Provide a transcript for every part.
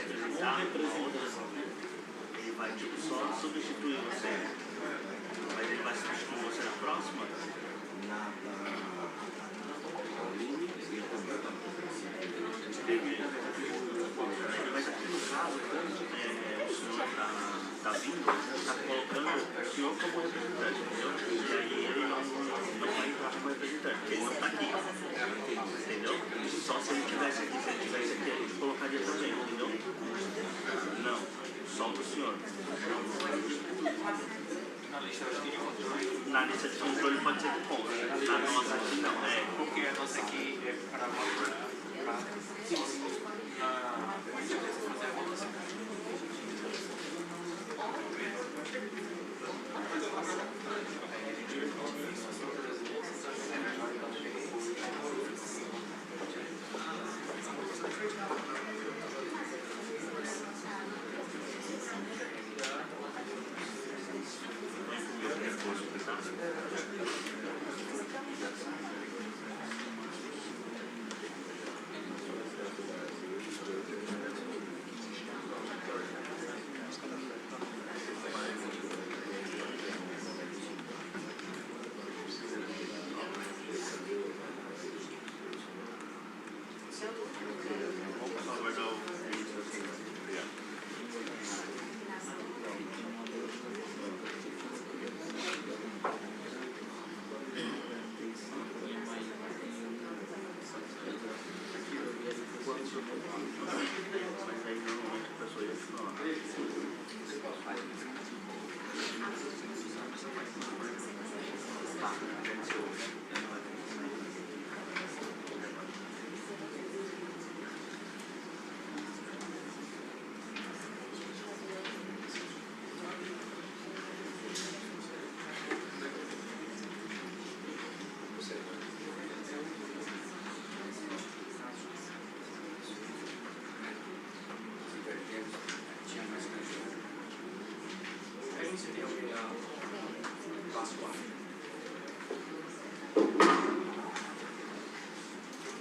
representar uma outra ação. Ele vai tipo, só substituir você. Mas ele vai substituir você na próxima? Mas aqui no caso, o senhor está vindo, está colocando o senhor como representante, entendeu? E aí ele não vai entrar como representante, porque ele não está aqui, entendeu? Só se ele estivesse aqui, ele colocaria também, entendeu? Não, só o senhor. Na lista de controle pode ser do contra, na nossa aqui não, porque a nossa aqui é para fazer a votação.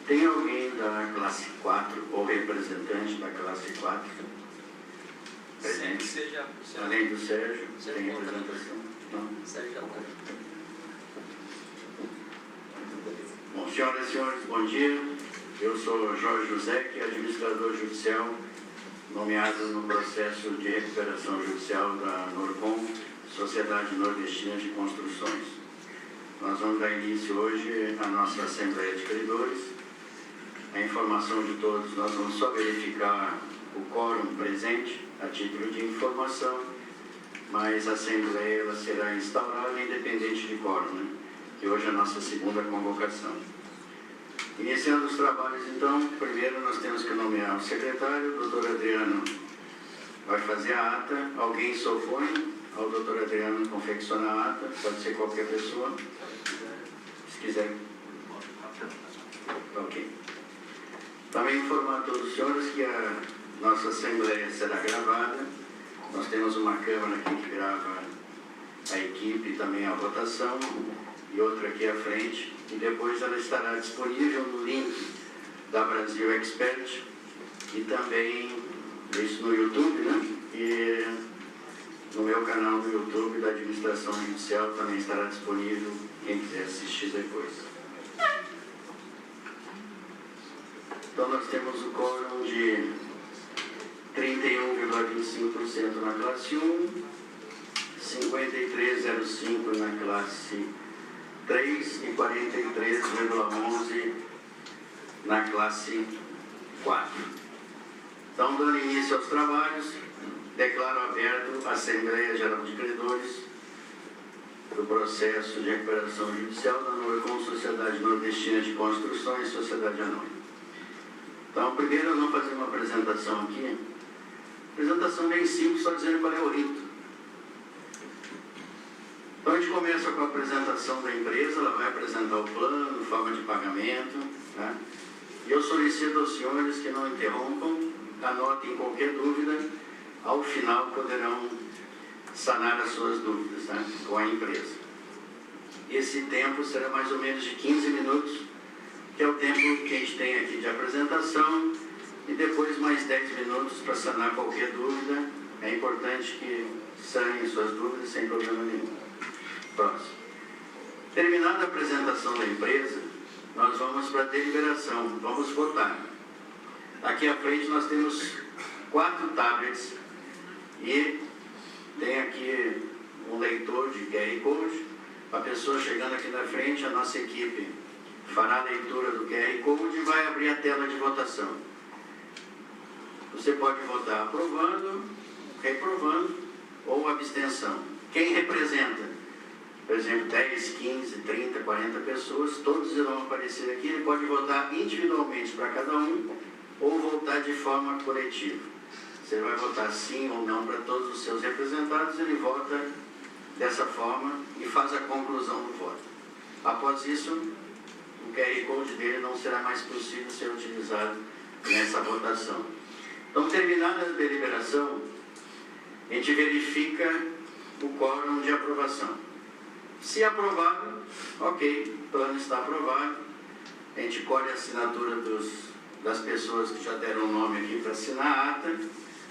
Tem alguém da classe 4 ou representante da classe 4 presente? Além do Sérgio, tem representação? Não? Bom, senhoras e senhores, bom dia. Eu sou Jorge José, que é administrador judicial, nomeado no processo de recuperação judicial da Norcom, Sociedade Nordestina de Construções. Nós vamos dar início hoje à nossa Assembleia de Credores. A informação de todos, nós vamos só verificar o quórum presente a título de informação, mas a Assembleia ela será instaurada independente de quórum, né? Que hoje é a nossa segunda convocação. Iniciando os trabalhos, então, primeiro nós temos que nomear o secretário. O doutor Adriano vai fazer a ata. Alguém se opõe ao doutor Adriano confeccionar a ata? Pode ser qualquer pessoa, se quiser. Ok. Também informar a todos os senhores que a nossa Assembleia será gravada. Nós temos uma câmera aqui que grava a equipe e também a votação, e outra aqui à frente, e depois ela estará disponível no link da Brasil Expert e também isso no YouTube, né? E no meu canal do YouTube da Administração Judicial também estará disponível quem quiser assistir depois. Então nós temos o quórum de 31,25% na classe 1, 53,05% na classe 3 e 43,11% na classe 4. Então, dando início aos trabalhos, declaro aberto a Assembleia Geral de Credores do processo de recuperação judicial da Norcom Sociedade Nordestina de Construções, Sociedade Anônima. Então, primeiro nós vamos fazer uma apresentação aqui. Apresentação bem simples, só dizendo qual é o rito. Então, a gente começa com a apresentação da empresa, ela vai apresentar o plano, forma de pagamento, né? E eu solicito aos senhores que não interrompam, anotem qualquer dúvida, ao final poderão sanar as suas dúvidas, né, com a empresa. Esse tempo será mais ou menos de 15 minutos, que é o tempo que a gente tem aqui de apresentação, e depois mais 10 minutos para sanar qualquer dúvida. É importante que sanem suas dúvidas sem problema nenhum. Próximo. Terminada a apresentação da empresa, nós vamos para a deliberação, vamos votar. Aqui à frente nós temos 4 tablets e tem aqui um leitor de QR Code. A pessoa chegando aqui na frente, a nossa equipe fará a leitura do QR Code e vai abrir a tela de votação. Você pode votar aprovando, reprovando ou abstenção. Quem representa, por exemplo, 10, 15, 30, 40 pessoas, todos irão aparecer aqui. Ele pode votar individualmente para cada um ou votar de forma coletiva. Você vai votar sim ou não para todos os seus representados, ele vota dessa forma e faz a conclusão do voto. Após isso, o QR Code dele não será mais possível ser utilizado nessa votação. Então, terminada a deliberação, a gente verifica o quórum de aprovação. Se aprovado, ok, o plano está aprovado. A gente colhe a assinatura das pessoas que já deram o nome aqui para assinar a ata.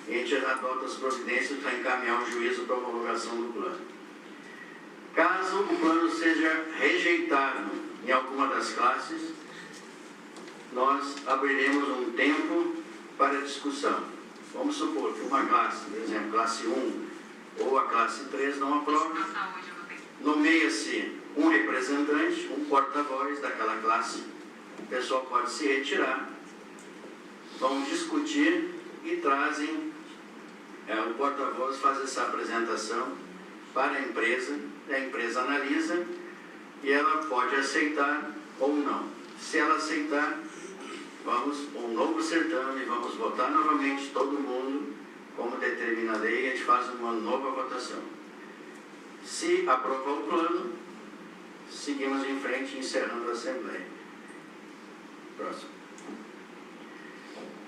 E a gente adota as providências para encaminhar o juízo para a homologação do plano. Caso o plano seja rejeitado em alguma das classes, nós abriremos um tempo para discussão. Vamos supor que uma classe, por exemplo, classe 1 ou a classe 3 não aprova, nomeia-se um representante, um porta-voz daquela classe. O pessoal pode se retirar, vão discutir e trazem, o porta-voz faz essa apresentação para a empresa analisa e ela pode aceitar ou não. Se ela aceitar, vamos um novo certame, vamos votar novamente todo mundo, como determina a lei, e a gente faz uma nova votação. Se aprovar o plano, seguimos em frente, encerrando a Assembleia. Próximo.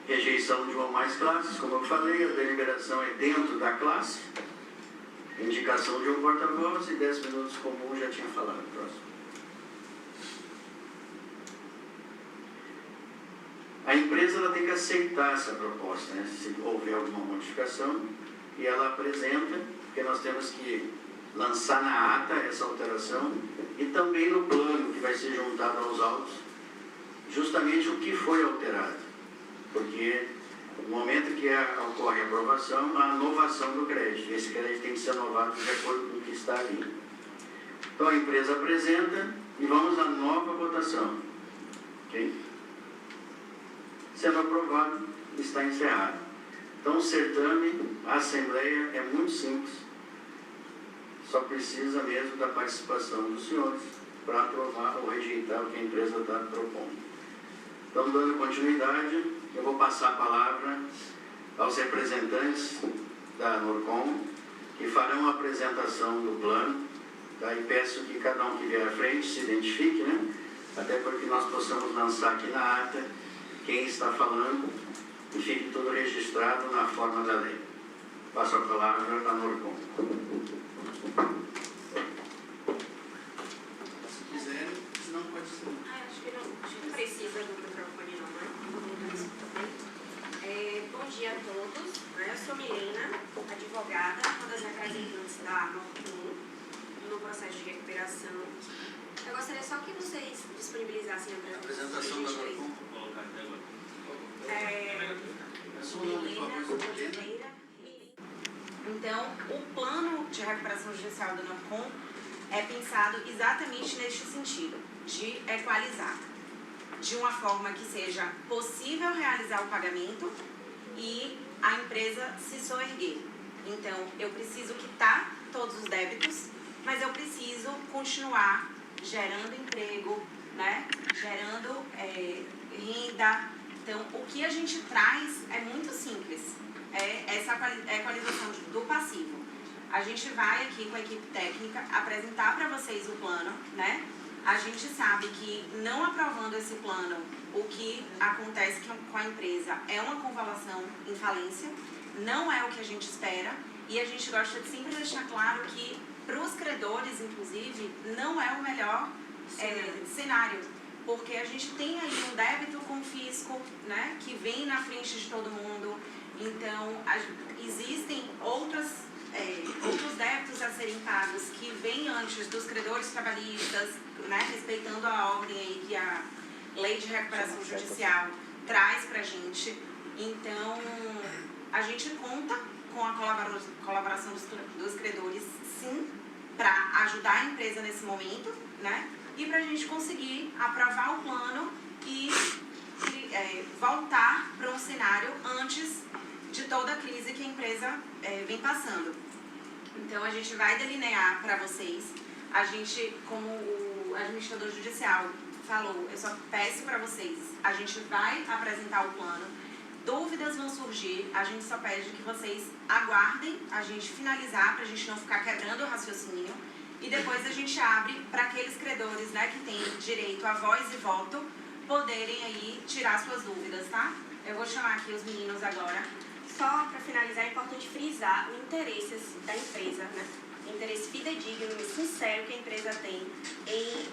Rejeição de uma ou mais classes, como eu falei, a deliberação é dentro da classe. Indicação de um porta-voz e 10 minutos comum, já tinha falado. Próximo. A empresa ela tem que aceitar essa proposta, né? Se houver alguma modificação, e ela apresenta, porque nós temos que lançar na ata essa alteração e também no plano que vai ser juntado aos autos, justamente o que foi alterado. Porque no momento que ocorre a aprovação, a novação do crédito. Esse crédito tem que ser novado de acordo com o que está ali. Então a empresa apresenta e vamos à nova votação. Ok? Sendo aprovado, está encerrado. Então o certame, a Assembleia é muito simples. Só precisa mesmo da participação dos senhores para aprovar ou rejeitar o que a empresa está propondo. Então, dando continuidade, eu vou passar a palavra aos representantes da Norcom, que farão a apresentação do plano. Daí peço que cada um que vier à frente se identifique, né? Até para que nós possamos lançar aqui na ata quem está falando e fique tudo registrado na forma da lei. Passo a palavra à Norcom. Se quiser, não pode ser. Acho que não precisa do microfone não, né? Bom dia a todos. Eu sou Milena, advogada, uma das representantes da Norcom no processo de recuperação. Eu gostaria só que vocês disponibilizassem a Apresentação da Norcom. Então, o plano de recuperação judicial da Norcom é pensado exatamente neste sentido, de equalizar, de uma forma que seja possível realizar o pagamento e a empresa se soerguer. Então, eu preciso quitar todos os débitos, mas eu preciso continuar gerando emprego, né? Gerando renda. Então, o que a gente traz é muito simples, é essa equalização do passivo. A gente vai aqui com a equipe técnica apresentar para vocês o plano, né? A gente sabe que não aprovando esse plano, o que acontece com a empresa é uma convalescência em falência, não é o que a gente espera, e a gente gosta de sempre deixar claro que para os credores, inclusive, não é o melhor cenário, porque a gente tem aí um débito com o fisco, né, que vem na frente de todo mundo. Então, existem outros débitos a serem pagos que vêm antes dos credores trabalhistas, né, respeitando a ordem aí que a Lei de Recuperação Judicial traz para a gente. Então, a gente conta com a colaboração dos credores, sim, para ajudar a empresa nesse momento, né? E para a gente conseguir aprovar o plano e voltar para um cenário antes de toda a crise que a empresa vem passando. Então, a gente vai delinear para vocês. A gente, como o administrador judicial falou, eu só peço para vocês, a gente vai apresentar o plano. Dúvidas vão surgir, a gente só pede que vocês aguardem a gente finalizar, para a gente não ficar quebrando o raciocínio, e depois a gente abre para aqueles credores, né, que têm direito a voz e voto, poderem aí tirar suas dúvidas, tá? Eu vou chamar aqui os meninos agora. Só para finalizar, é importante frisar o interesse da empresa, né? O interesse fidedigno e sincero que a empresa tem em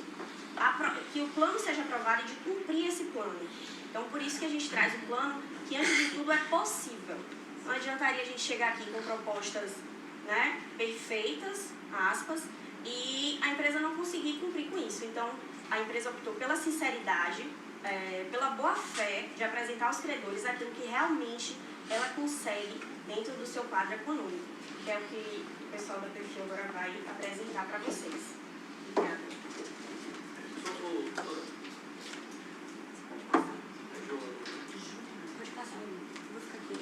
que o plano seja aprovado e de cumprir esse plano. Então, por isso que a gente traz um plano que, antes de tudo, é possível. Não adiantaria a gente chegar aqui com propostas, né, perfeitas, aspas, e a empresa não conseguir cumprir com isso. Então, a empresa optou pela sinceridade, pela boa-fé de apresentar aos credores aquilo que realmente ela consegue dentro do seu quadro econômico, que é o que o pessoal da Perfil agora vai apresentar para vocês. Obrigada. Pode passar, vou ficar aqui.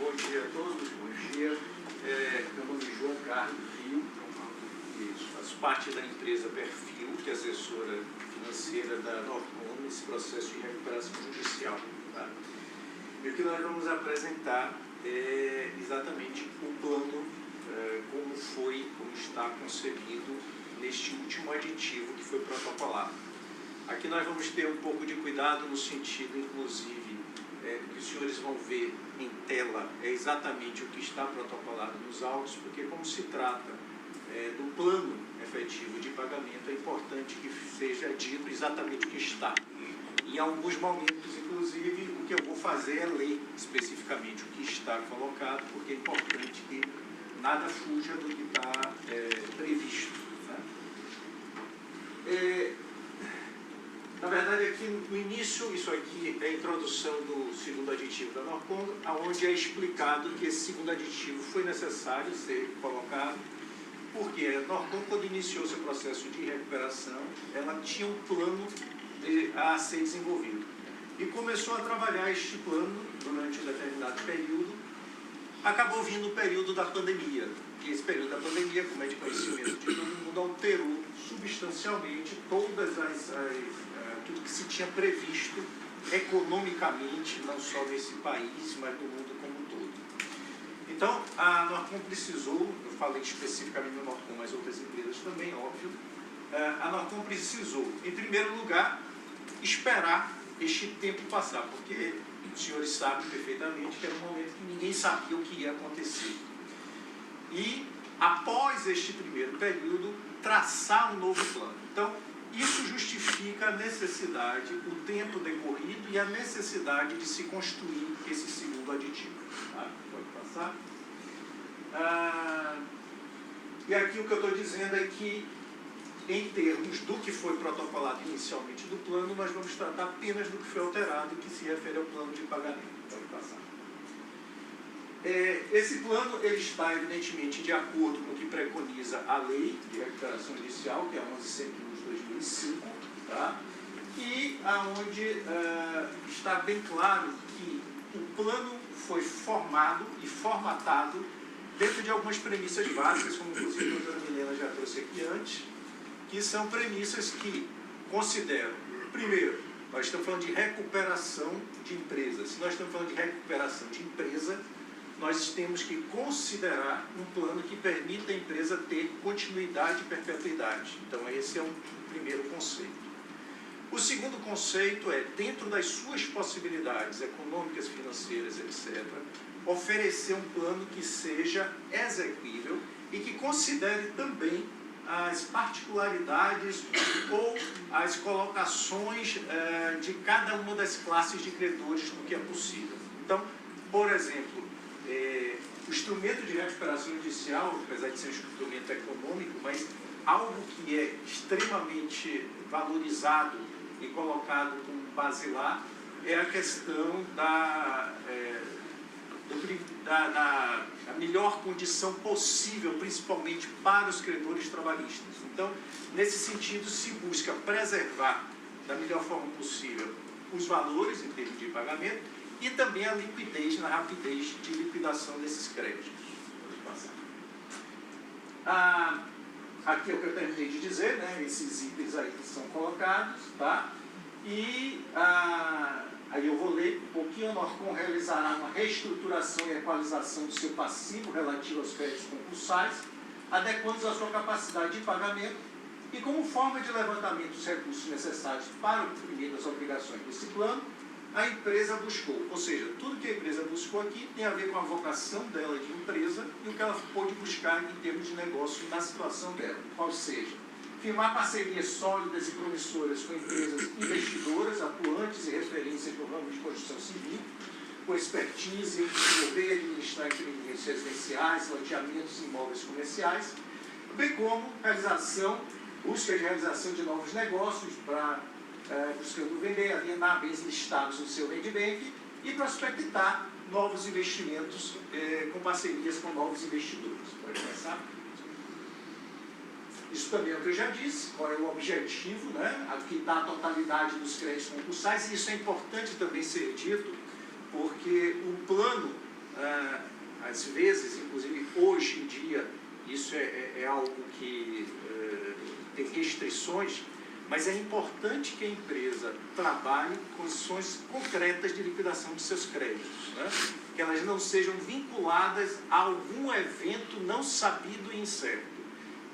Bom dia a todos, bom dia. Meu nome é João Carlos Rio, faço parte da empresa Perfil, que é assessora financeira da Norcom nesse processo de recuperação judicial. Tá? E o que nós vamos apresentar é exatamente o plano, como está concebido neste último aditivo que foi protocolado. Aqui nós vamos ter um pouco de cuidado no sentido, inclusive, que os senhores vão ver em tela é exatamente o que está protocolado nos autos, porque como se trata do plano efetivo de pagamento, é importante que seja dito exatamente o que está. Em alguns momentos, inclusive, o que eu vou fazer é ler especificamente o que está colocado, porque é importante que nada fuja do que está previsto. Tá? Na verdade, aqui no início, isso aqui é a introdução do segundo aditivo da Norcom, onde é explicado que esse segundo aditivo foi necessário ser colocado, porque a Norcom, quando iniciou seu processo de recuperação, ela tinha um plano a ser desenvolvido. E começou a trabalhar este plano durante um determinado período. Acabou vindo o período da pandemia. E esse período da pandemia, como é de conhecimento de todo mundo, alterou substancialmente tudo que se tinha previsto economicamente, não só nesse país, mas no mundo como um todo. Então, a Norcom precisou, eu falei especificamente da Norcom, mas outras empresas também, óbvio, a Norcom precisou, em primeiro lugar, esperar este tempo passar, porque os senhores sabem perfeitamente que era um momento que ninguém sabia o que ia acontecer. E, após este primeiro período, traçar um novo plano. Então, isso justifica a necessidade, o tempo decorrido e a necessidade de se construir esse segundo aditivo. Tá? Pode passar. E aqui o que eu estou dizendo é que, em termos do que foi protocolado inicialmente do plano, nós vamos tratar apenas do que foi alterado, que se refere ao plano de pagamento. Pode passar. Esse plano ele está, evidentemente, de acordo com o que preconiza a Lei de Recuperação Judicial, que é a 11.101/2005, tá? E aonde está bem claro que o plano foi formado e formatado dentro de algumas premissas básicas, como inclusive a doutora Milena já trouxe aqui antes, que são premissas que consideram, primeiro, nós estamos falando de recuperação de empresa. Se nós estamos falando de recuperação de empresa, nós temos que considerar um plano que permita a empresa ter continuidade e perpetuidade. Então, esse é um primeiro conceito. O segundo conceito é, dentro das suas possibilidades econômicas, financeiras, etc., oferecer um plano que seja exequível e que considere também as particularidades ou as colocações de cada uma das classes de credores no que é possível. Então, por exemplo, o instrumento de recuperação judicial, apesar de ser um instrumento econômico, mas algo que é extremamente valorizado e colocado como basilar é a questão da melhor condição possível, principalmente para os credores trabalhistas. Então, nesse sentido, se busca preservar da melhor forma possível os valores em termos de pagamento e também a liquidez, na rapidez de liquidação desses créditos. Aqui é o que eu terminei de dizer, né? Esses itens aí que são colocados, tá? E aí eu vou ler um pouquinho. A Norcom realizará uma reestruturação e equalização do seu passivo relativo aos créditos compulsários, adequando-os à sua capacidade de pagamento e como forma de levantamento dos recursos necessários para o cumprimento das obrigações desse plano, a empresa buscou. Ou seja, tudo que a empresa buscou aqui tem a ver com a vocação dela de empresa e o que ela pôde buscar em termos de negócio na situação dela. Ou seja, firmar parcerias sólidas e promissoras com empresas investidoras, atuantes e referências no ramo de construção civil, com expertise em desenvolver e administrar empreendimentos residenciais, loteamentos e imóveis comerciais, bem como busca de realização de novos negócios buscando vender, alienar bens listados no seu land bank e prospectar novos investimentos com parcerias com novos investidores. Pode começar? Isso também é o que eu já disse, qual é o objetivo, né? Aqui dá a totalidade dos créditos compulsários, e isso é importante também ser dito, porque o plano, às vezes, inclusive hoje em dia, isso é algo que tem restrições, mas é importante que a empresa trabalhe com condições concretas de liquidação de seus créditos, né? Que elas não sejam vinculadas a algum evento não sabido e incerto.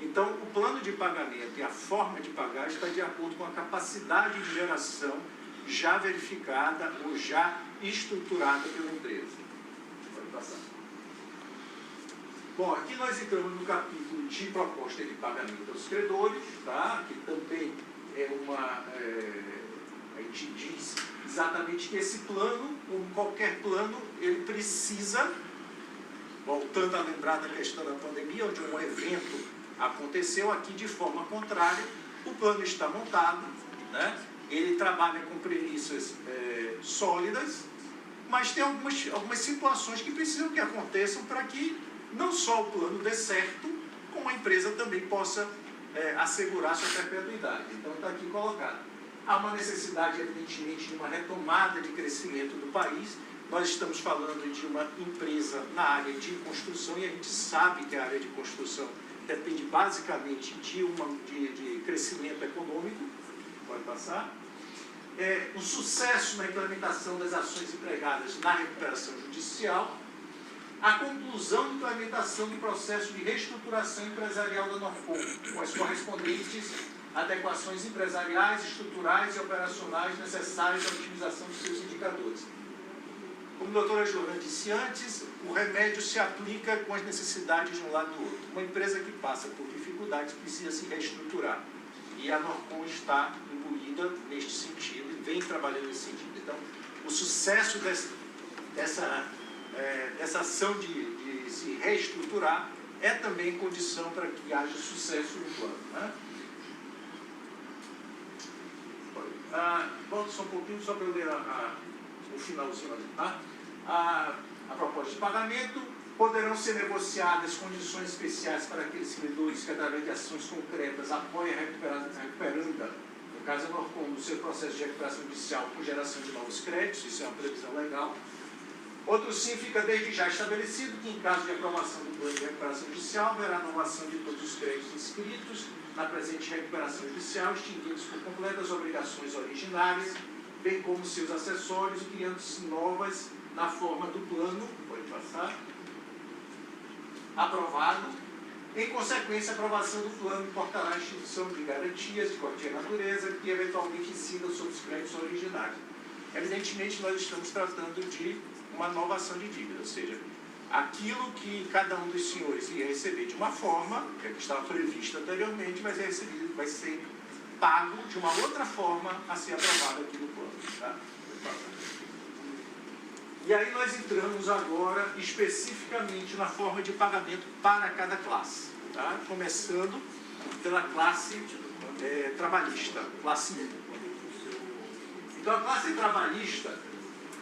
Então, o plano de pagamento e a forma de pagar está de acordo com a capacidade de geração já verificada ou já estruturada pela empresa. Pode passar. Bom, aqui nós entramos no capítulo de proposta de pagamento aos credores, tá? Que também a gente diz exatamente que esse plano, como qualquer plano, ele precisa, voltando a lembrar da questão da pandemia, onde um evento aconteceu, aqui de forma contrária, o plano está montado, né? Ele trabalha com premissas sólidas, mas tem algumas situações que precisam que aconteçam para que não só o plano dê certo, como a empresa também possa assegurar sua perpetuidade. Então está aqui colocado. Há uma necessidade, evidentemente, de uma retomada de crescimento do país. Nós estamos falando de uma empresa na área de construção e a gente sabe que a área de construção depende basicamente de crescimento econômico. Pode passar. O sucesso na implementação das ações empregadas na recuperação judicial, a conclusão de implementação do processo de reestruturação empresarial da Norcom, com as correspondentes adequações empresariais, estruturais e operacionais necessárias à otimização dos seus indicadores. Como a doutora Giovana disse antes, o remédio se aplica com as necessidades de um lado e do outro. Uma empresa que passa por dificuldades precisa se reestruturar. E a Norcom está imbuída neste sentido e vem trabalhando nesse sentido. Então, o sucesso dessa ação de se reestruturar é também condição para que haja sucesso no plano, né? Volto só um pouquinho, só para eu ler o finalzinho ali, tá? A proposta de pagamento: poderão ser negociadas condições especiais para aqueles credores que, através de ações concretas, apoiem a recuperanda, no caso a Norcom, no seu processo de recuperação judicial com geração de novos créditos. Isso é uma previsão legal. Outro sim, fica desde já estabelecido que, em caso de aprovação do plano de recuperação judicial, haverá renovação de todos os créditos inscritos na presente recuperação judicial, extinguindo por completo as obrigações originárias, bem como seus acessórios, criando-se novas na forma do plano. Pode passar. aprovado. Em consequência, a aprovação do plano importará a instituição de garantias de qualquer natureza que eventualmente incidam sobre os créditos originários. Evidentemente, nós estamos tratando de uma novação de dívida, ou seja, aquilo que cada um dos senhores ia receber de uma forma, que estava previsto anteriormente, vai ser recebido, vai ser pago de uma outra forma a ser aprovada aqui no plano. Tá? E aí nós entramos agora especificamente na forma de pagamento para cada classe. Tá? Começando pela classe trabalhista, classe 1. Então a classe trabalhista,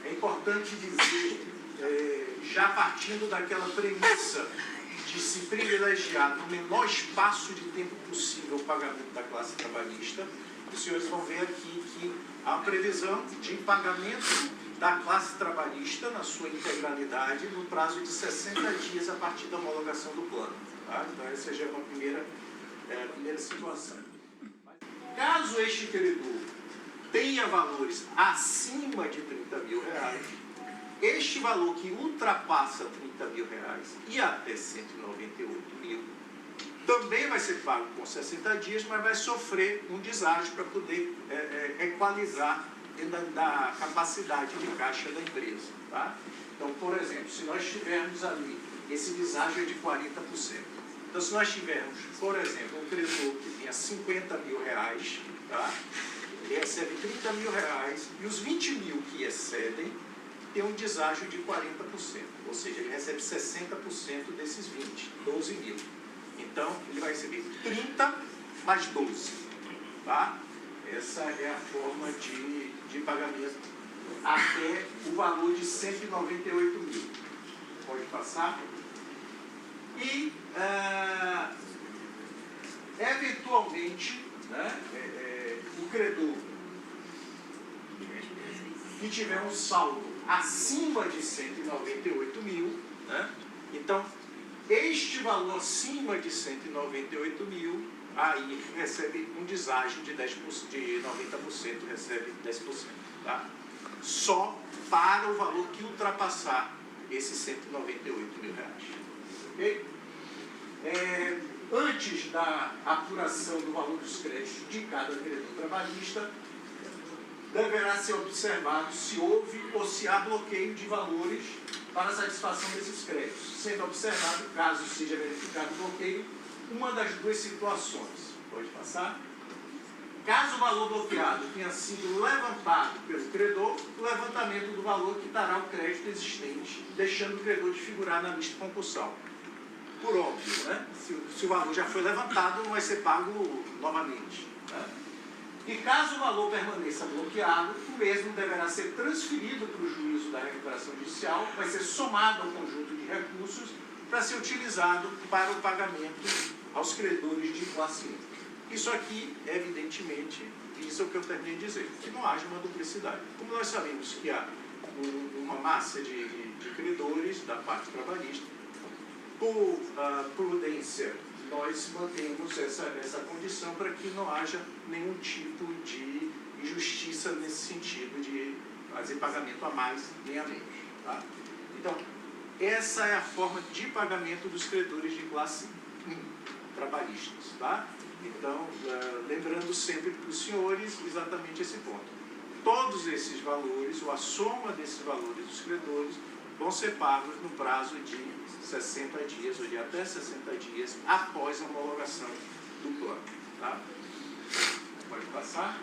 é importante dizer, já partindo daquela premissa de se privilegiar no menor espaço de tempo possível o pagamento da classe trabalhista, os senhores vão ver aqui que há previsão de pagamento da classe trabalhista na sua integralidade no prazo de 60 dias a partir da homologação do plano. Tá? Então essa já é uma primeira situação. Caso este credor tenha valores acima de R$30.000, este valor que ultrapassa R$30.000 e até R$198.000 também vai ser pago por 60 dias, mas vai sofrer um deságio para poder equalizar dentro da capacidade de caixa da empresa. Tá? Então, por exemplo, se nós tivermos ali, esse deságio é de 40%. Então, se nós tivermos, por exemplo, um credor que tenha R$50.000, tá? Ele recebe R$30.000 e os 20.000 que excedem tem um deságio de 40%, ou seja, ele recebe 60% desses 20, 12.000. Então, ele vai receber 30 mais 12. Tá? Essa é a forma de pagamento até o valor de 198.000. Pode passar. E, eventualmente, né, o credor que tiver um saldo acima de 198.000, né, então, este valor acima de 198.000, aí recebe um deságio de 90%, recebe 10%. Tá? Só para o valor que ultrapassar esses R$198.000. Okay? Antes da apuração do valor dos créditos de cada credor trabalhista, deverá ser observado se houve ou se há bloqueio de valores para a satisfação desses créditos, sendo observado, caso seja verificado o bloqueio, uma das duas situações. Pode passar? Caso o valor bloqueado tenha sido levantado pelo credor, o levantamento do valor quitará o crédito existente, deixando o credor de figurar na lista concursal. Por óbvio, né? Se o valor já foi levantado, não vai ser pago novamente. Né? E caso o valor permaneça bloqueado, o mesmo deverá ser transferido para o juízo da recuperação judicial, vai ser somado ao conjunto de recursos para ser utilizado para o pagamento aos credores de classe 1. Isso aqui, evidentemente, isso é o que eu terminei de dizer, que não haja uma duplicidade. Como nós sabemos que há uma massa de credores da parte trabalhista, por prudência, nós mantemos essa condição para que não haja nenhum tipo de injustiça nesse sentido de fazer pagamento a mais nem a menos. Tá? Então, essa é a forma de pagamento dos credores de classe 1, trabalhistas. Tá? Então, lembrando sempre para os senhores exatamente esse ponto. Todos esses valores, ou a soma desses valores dos credores, vão ser pagos no prazo de 60 dias, ou de até 60 dias, após a homologação do plano. Tá? Pode passar.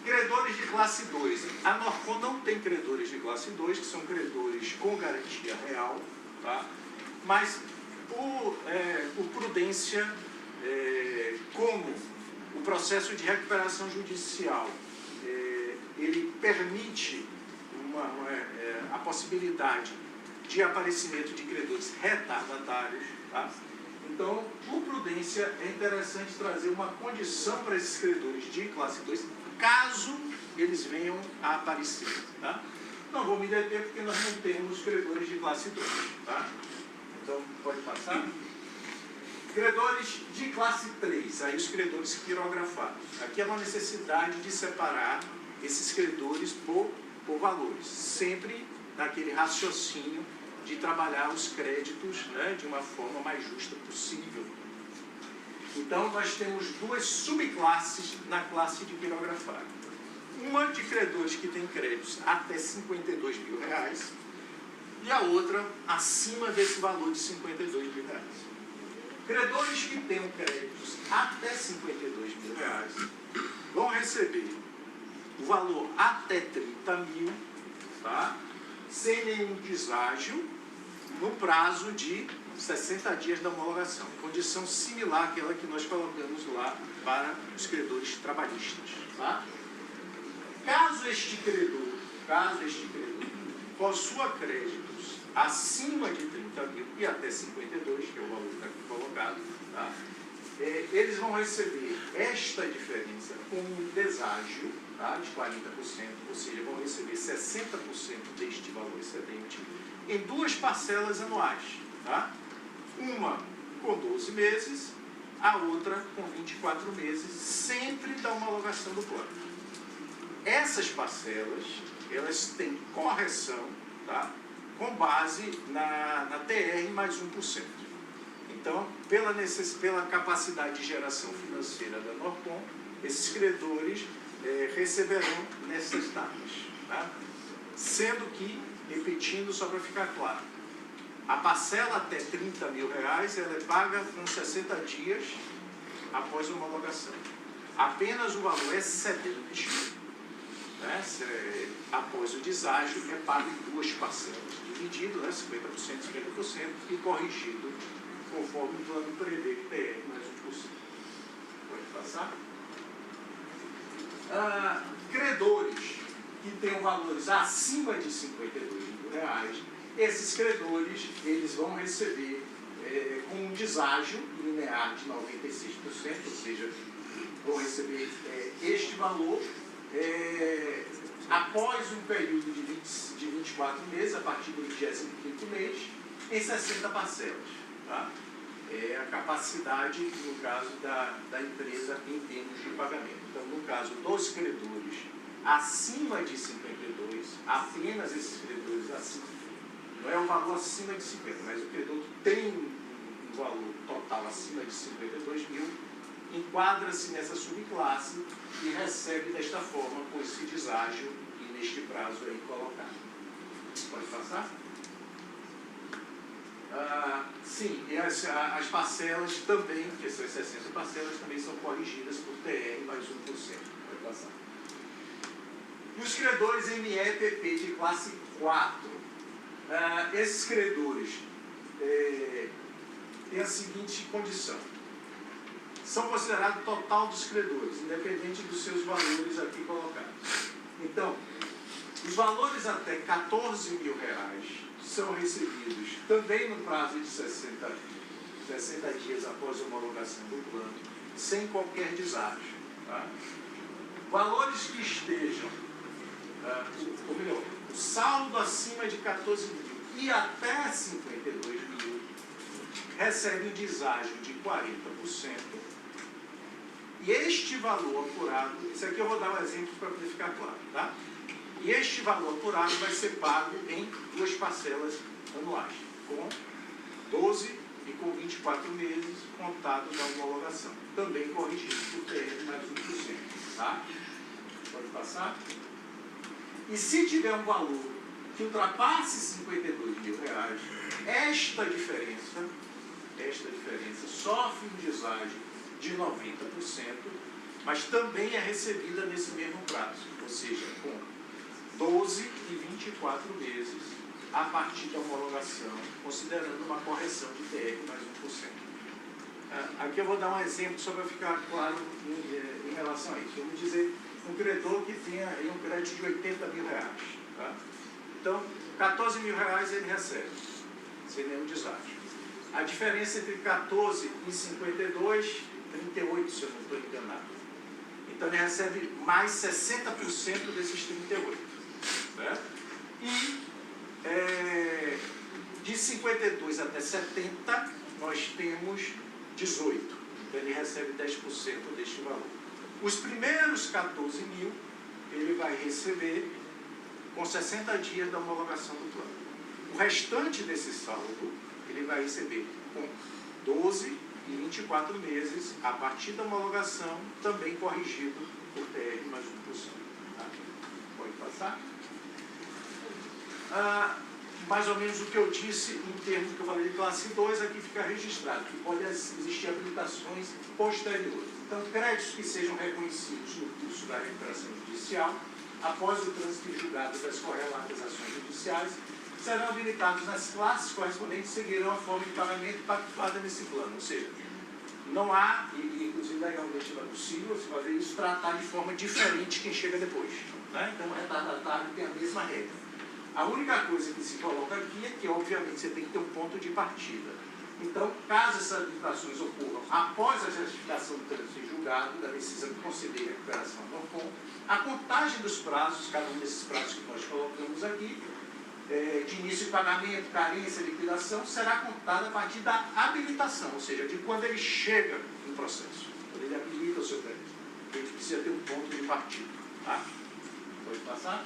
Credores de classe 2. A Norcon não tem credores de classe 2, que são credores com garantia real, tá? Mas, por prudência, como o processo de recuperação judicial ele permite a possibilidade de aparecimento de credores retardatários, tá? Então, por prudência, é interessante trazer uma condição para esses credores de classe 2, caso eles venham a aparecer. Tá? Não vou me deter porque nós não temos credores de classe 2. Tá? Então, pode passar. Credores de classe 3, aí os credores quirografados. Aqui é uma necessidade de separar esses credores por valores, sempre naquele raciocínio de trabalhar os créditos, né, de uma forma mais justa possível. Então, nós temos duas subclasses na classe de pirografário. Uma de credores que têm créditos até R$52 mil e a outra acima desse valor de R$52 mil. Credores que tenham créditos até R$52 mil vão receber o valor até 30 mil, tá? Sem nenhum deságio, no prazo de 60 dias da homologação. Condição similar àquela que nós colocamos lá para os credores trabalhistas. Tá? Caso este credor possua créditos acima de 30 mil e até 52, que é o valor que está aqui colocado, tá? Eles vão receber esta diferença com um deságio, tá, de 40%, ou seja, vão receber 60% deste valor excedente em duas parcelas anuais. Tá? Uma com 12 meses, a outra com 24 meses, sempre da homologação do plano. Essas parcelas, elas têm correção, tá, com base na TR mais 1%. Então, pela capacidade de geração financeira da Norcom, esses credores receberão nessas datas. Tá? Sendo que, repetindo só para ficar claro, a parcela até R$30 mil ela é paga com 60 dias após a homologação. Apenas o valor excedente, né, após o deságio, é pago em duas parcelas, dividido, né, 50%, 50%, e corrigido conforme o plano prevê que TR mais 1%. Pode passar? Credores que tenham valores acima de R$52 mil, esses credores eles vão receber com um deságio linear de 96%, ou seja, vão receber este valor após um período de 24 meses, a partir do 25º mês, em 60 parcelas. Tá? É a capacidade, no caso da empresa, em termos de pagamento. Então, no caso dos credores acima de 52, apenas esses credores acima, não é o valor acima de 50, mas o credor que tem um valor total acima de 52 mil, enquadra-se nessa subclasse e recebe desta forma, com esse deságio e neste prazo aí colocado. Pode passar? Sim, e as parcelas também, que são 60 parcelas, também são corrigidas por TR mais 1%. Pode passar. E os credores ME/PP de classe 4. Esses credores têm a seguinte condição. São considerados total dos credores, independente dos seus valores aqui colocados. Então, os valores até R$14 mil são recebidos também no prazo de 60 dias após a homologação do plano, sem qualquer deságio. Tá? Valores que estejam, ou melhor, o saldo acima de 14 mil e até 52 mil recebe um deságio de 40%. E este valor apurado, isso aqui eu vou dar um exemplo para poder ficar claro, tá? E este valor apurado vai ser pago em duas parcelas anuais, com 12 e com 24 meses contado da homologação, também corrigido por TR mais 1%. Tá? Pode passar? E se tiver um valor que ultrapasse R$52 mil, esta diferença sofre um deságio de 90%, mas também é recebida nesse mesmo prazo, ou seja, com 12 e 24 meses a partir da homologação, considerando uma correção de TR mais 1%. Aqui eu vou dar um exemplo só para ficar claro em relação a isso. Vamos dizer, um credor que tenha aí um crédito de R$80 mil. Tá? Então, R$14 mil ele recebe, sem nenhum deságio. A diferença entre 14 e 52, 38, se eu não estou enganado. Então, ele recebe mais 60% desses 38. Certo? E de 52 até 70, nós temos 18. Então, ele recebe 10% deste valor. Os primeiros 14 mil, ele vai receber com 60 dias da homologação do plano. O restante desse saldo, ele vai receber com 12 e 24 meses, a partir da homologação, também corrigido por TR mais 1%. Tá? Pode passar? Mais ou menos o que eu disse em termos que eu falei de classe 2, aqui fica registrado, que pode existir habilitações posteriores. Então, créditos que sejam reconhecidos no curso da recuperação judicial, após o trânsito em julgado das correlatas ações judiciais, serão habilitados nas classes correspondentes e seguirão a forma de pagamento pactuada nesse plano. Ou seja, não há, e inclusive legalmente não é possível, se fazer isso, tratar de forma diferente quem chega depois. Né? Então, o retardatário tem a mesma regra. A única coisa que se coloca aqui é que, obviamente, você tem que ter um ponto de partida. Então, caso essas habilitações ocorram após a justificação do trânsito em julgado, da decisão de conceder a recuperação do NORCOM, a contagem dos prazos, cada um desses prazos que nós colocamos aqui, de início de pagamento, carência, liquidação, será contada a partir da habilitação, ou seja, de quando ele chega no processo, quando ele habilita o seu crédito. A gente precisa ter um ponto de partida. Tá? Pode passar?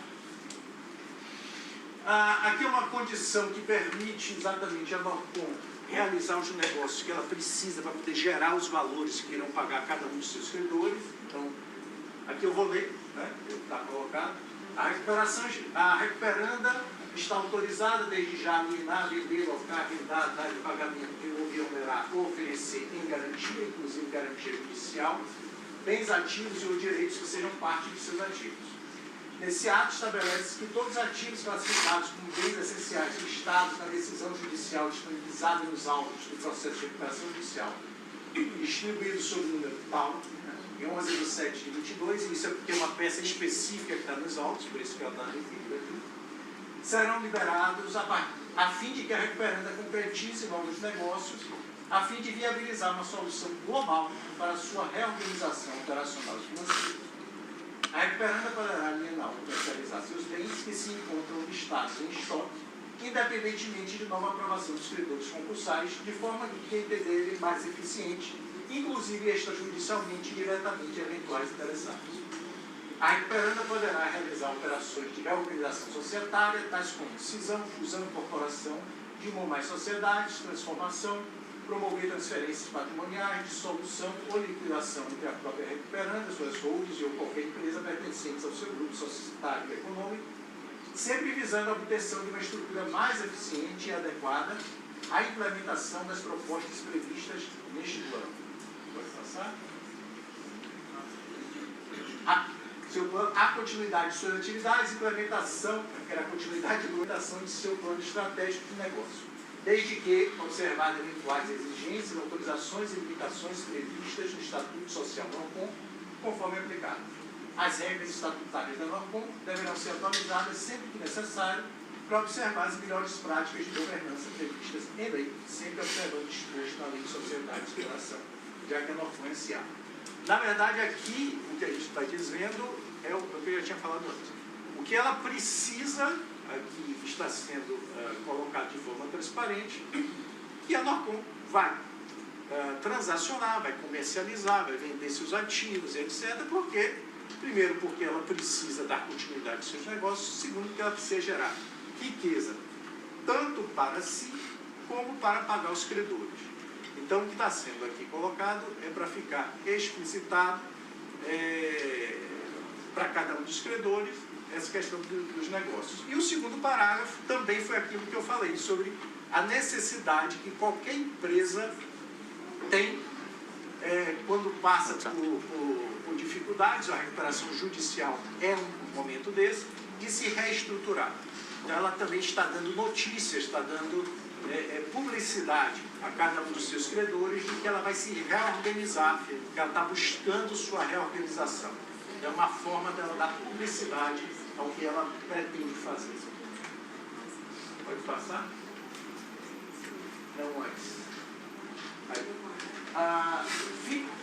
Aqui é uma condição que permite exatamente a NORCOM realizar os negócios que ela precisa para poder gerar os valores que irão pagar cada um dos seus credores. Então, aqui eu vou ler, né? Está colocado. A recuperanda está autorizada desde já a alienar, vender, alocar, arrendar, dar de pagamento, devolver, onerar ou oferecer em garantia, inclusive garantia judicial, bens ativos e ou direitos que sejam parte de seus ativos. Nesse ato estabelece que todos os ativos classificados como bens essenciais listados na decisão judicial disponibilizada nos autos do processo de recuperação judicial, distribuídos sob o número tal, em 11/7/22, e isso é porque é uma peça específica que está nos autos, por isso que ela está referida aqui, serão liberados a fim de que a recuperanda concretize novos negócios, a fim de viabilizar uma solução global para a sua reorganização operacional e financeira. A recuperanda poderá alienar ou comercializar seus bens que se encontram listados em estoque, independentemente de nova aprovação dos credores concursais, de forma que entenderem mais eficiente, inclusive extrajudicialmente e diretamente eventuais interessados. A recuperanda poderá realizar operações de reorganização societária, tais como cisão, fusão, incorporação de uma ou mais sociedades, transformação, promover transferências patrimoniais, dissolução ou liquidação entre a própria recuperanda, suas holdings ou qualquer empresa pertencentes ao seu grupo societário e econômico, sempre visando a obtenção de uma estrutura mais eficiente e adequada à implementação das propostas previstas neste plano. Pode passar? A continuidade de suas atividades, implementação, a continuidade de implementação de seu plano estratégico de negócio, desde que observadas eventuais exigências, autorizações e limitações previstas no Estatuto Social da NORCOM, conforme aplicado. As regras estatutárias da NORCOM deverão ser atualizadas sempre que necessário para observar as melhores práticas de governança previstas em lei, sempre observando o disposto na Lei de Sociedade de Exploração, já que a NORCOM é SA. Na verdade, aqui, o que a gente está dizendo é o que eu já tinha falado antes. O que ela precisa, aqui está sendo colocado de forma transparente, e a NORCOM vai transacionar, vai comercializar, vai vender seus ativos, etc. Primeiro, porque ela precisa dar continuidade aos seus negócios, segundo, porque ela precisa gerar riqueza, tanto para si, como para pagar os credores. Então, o que está sendo aqui colocado é para ficar explicitado para cada um dos credores essa questão dos negócios. E o segundo parágrafo também foi aquilo que eu falei sobre a necessidade que qualquer empresa tem quando passa por dificuldades, a recuperação judicial é um momento desse, de se reestruturar. Então, ela também está dando notícias, está dando publicidade a cada um dos seus credores de que ela vai se reorganizar, que ela está buscando sua reorganização. É uma forma dela dar publicidade ao que ela pretende fazer. Pode passar? Não antes.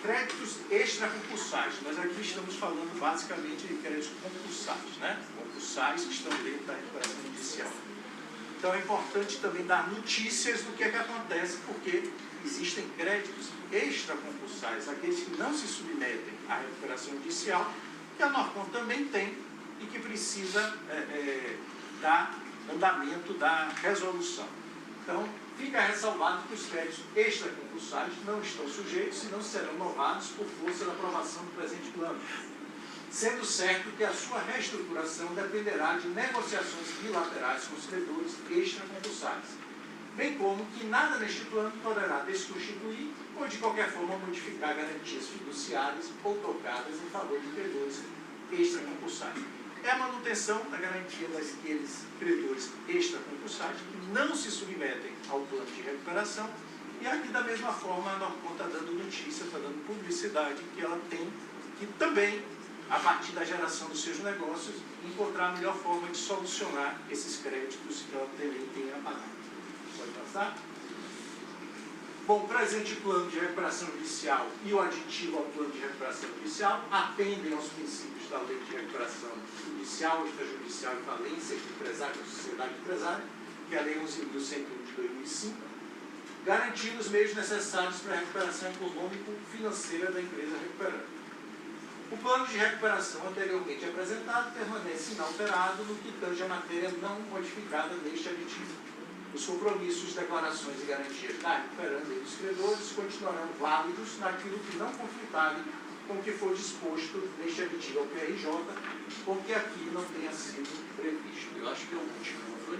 Créditos extraconcursais. Nós aqui estamos falando basicamente de créditos concursais, né? Concursais que estão dentro da recuperação judicial. Então é importante também dar notícias do que acontece, porque existem créditos extraconcursais, aqueles que não se submetem à recuperação judicial, que a NORCOM também tem e que precisa dar andamento da resolução. Então, fica ressalvado que os créditos extraconcursados não estão sujeitos e não serão novados por força da aprovação do presente plano, sendo certo que a sua reestruturação dependerá de negociações bilaterais com os credores extraconcursados, bem como que nada neste plano poderá desconstituir ou de qualquer forma modificar garantias fiduciárias ou tocadas em favor de credores extraconcursados. É a manutenção da garantia daqueles credores extraconcursados que não se submetem ao plano de recuperação, e aqui da mesma forma a Norcon está dando notícia, está dando publicidade que ela tem que também, a partir da geração dos seus negócios, encontrar a melhor forma de solucionar esses créditos que ela também tem a pagar. Pode passar? Bom, o presente plano de recuperação judicial e o aditivo ao plano de recuperação judicial atendem aos princípios da Lei de Recuperação Judicial, Extrajudicial e Falência de Empresário da Sociedade Empresária, que é a Lei 11.101 de 2005, garantindo os meios necessários para a recuperação econômico-financeira da empresa recuperante. O plano de recuperação anteriormente apresentado permanece inalterado no que tange a matéria não modificada neste aditivo. Os compromissos, declarações e garantias da recuperanda e dos credores continuarão válidos naquilo que não conflitarem com o que for disposto neste aditivo ao PRJ, porque aqui não tenha sido previsto. Eu acho que é o último, não foi?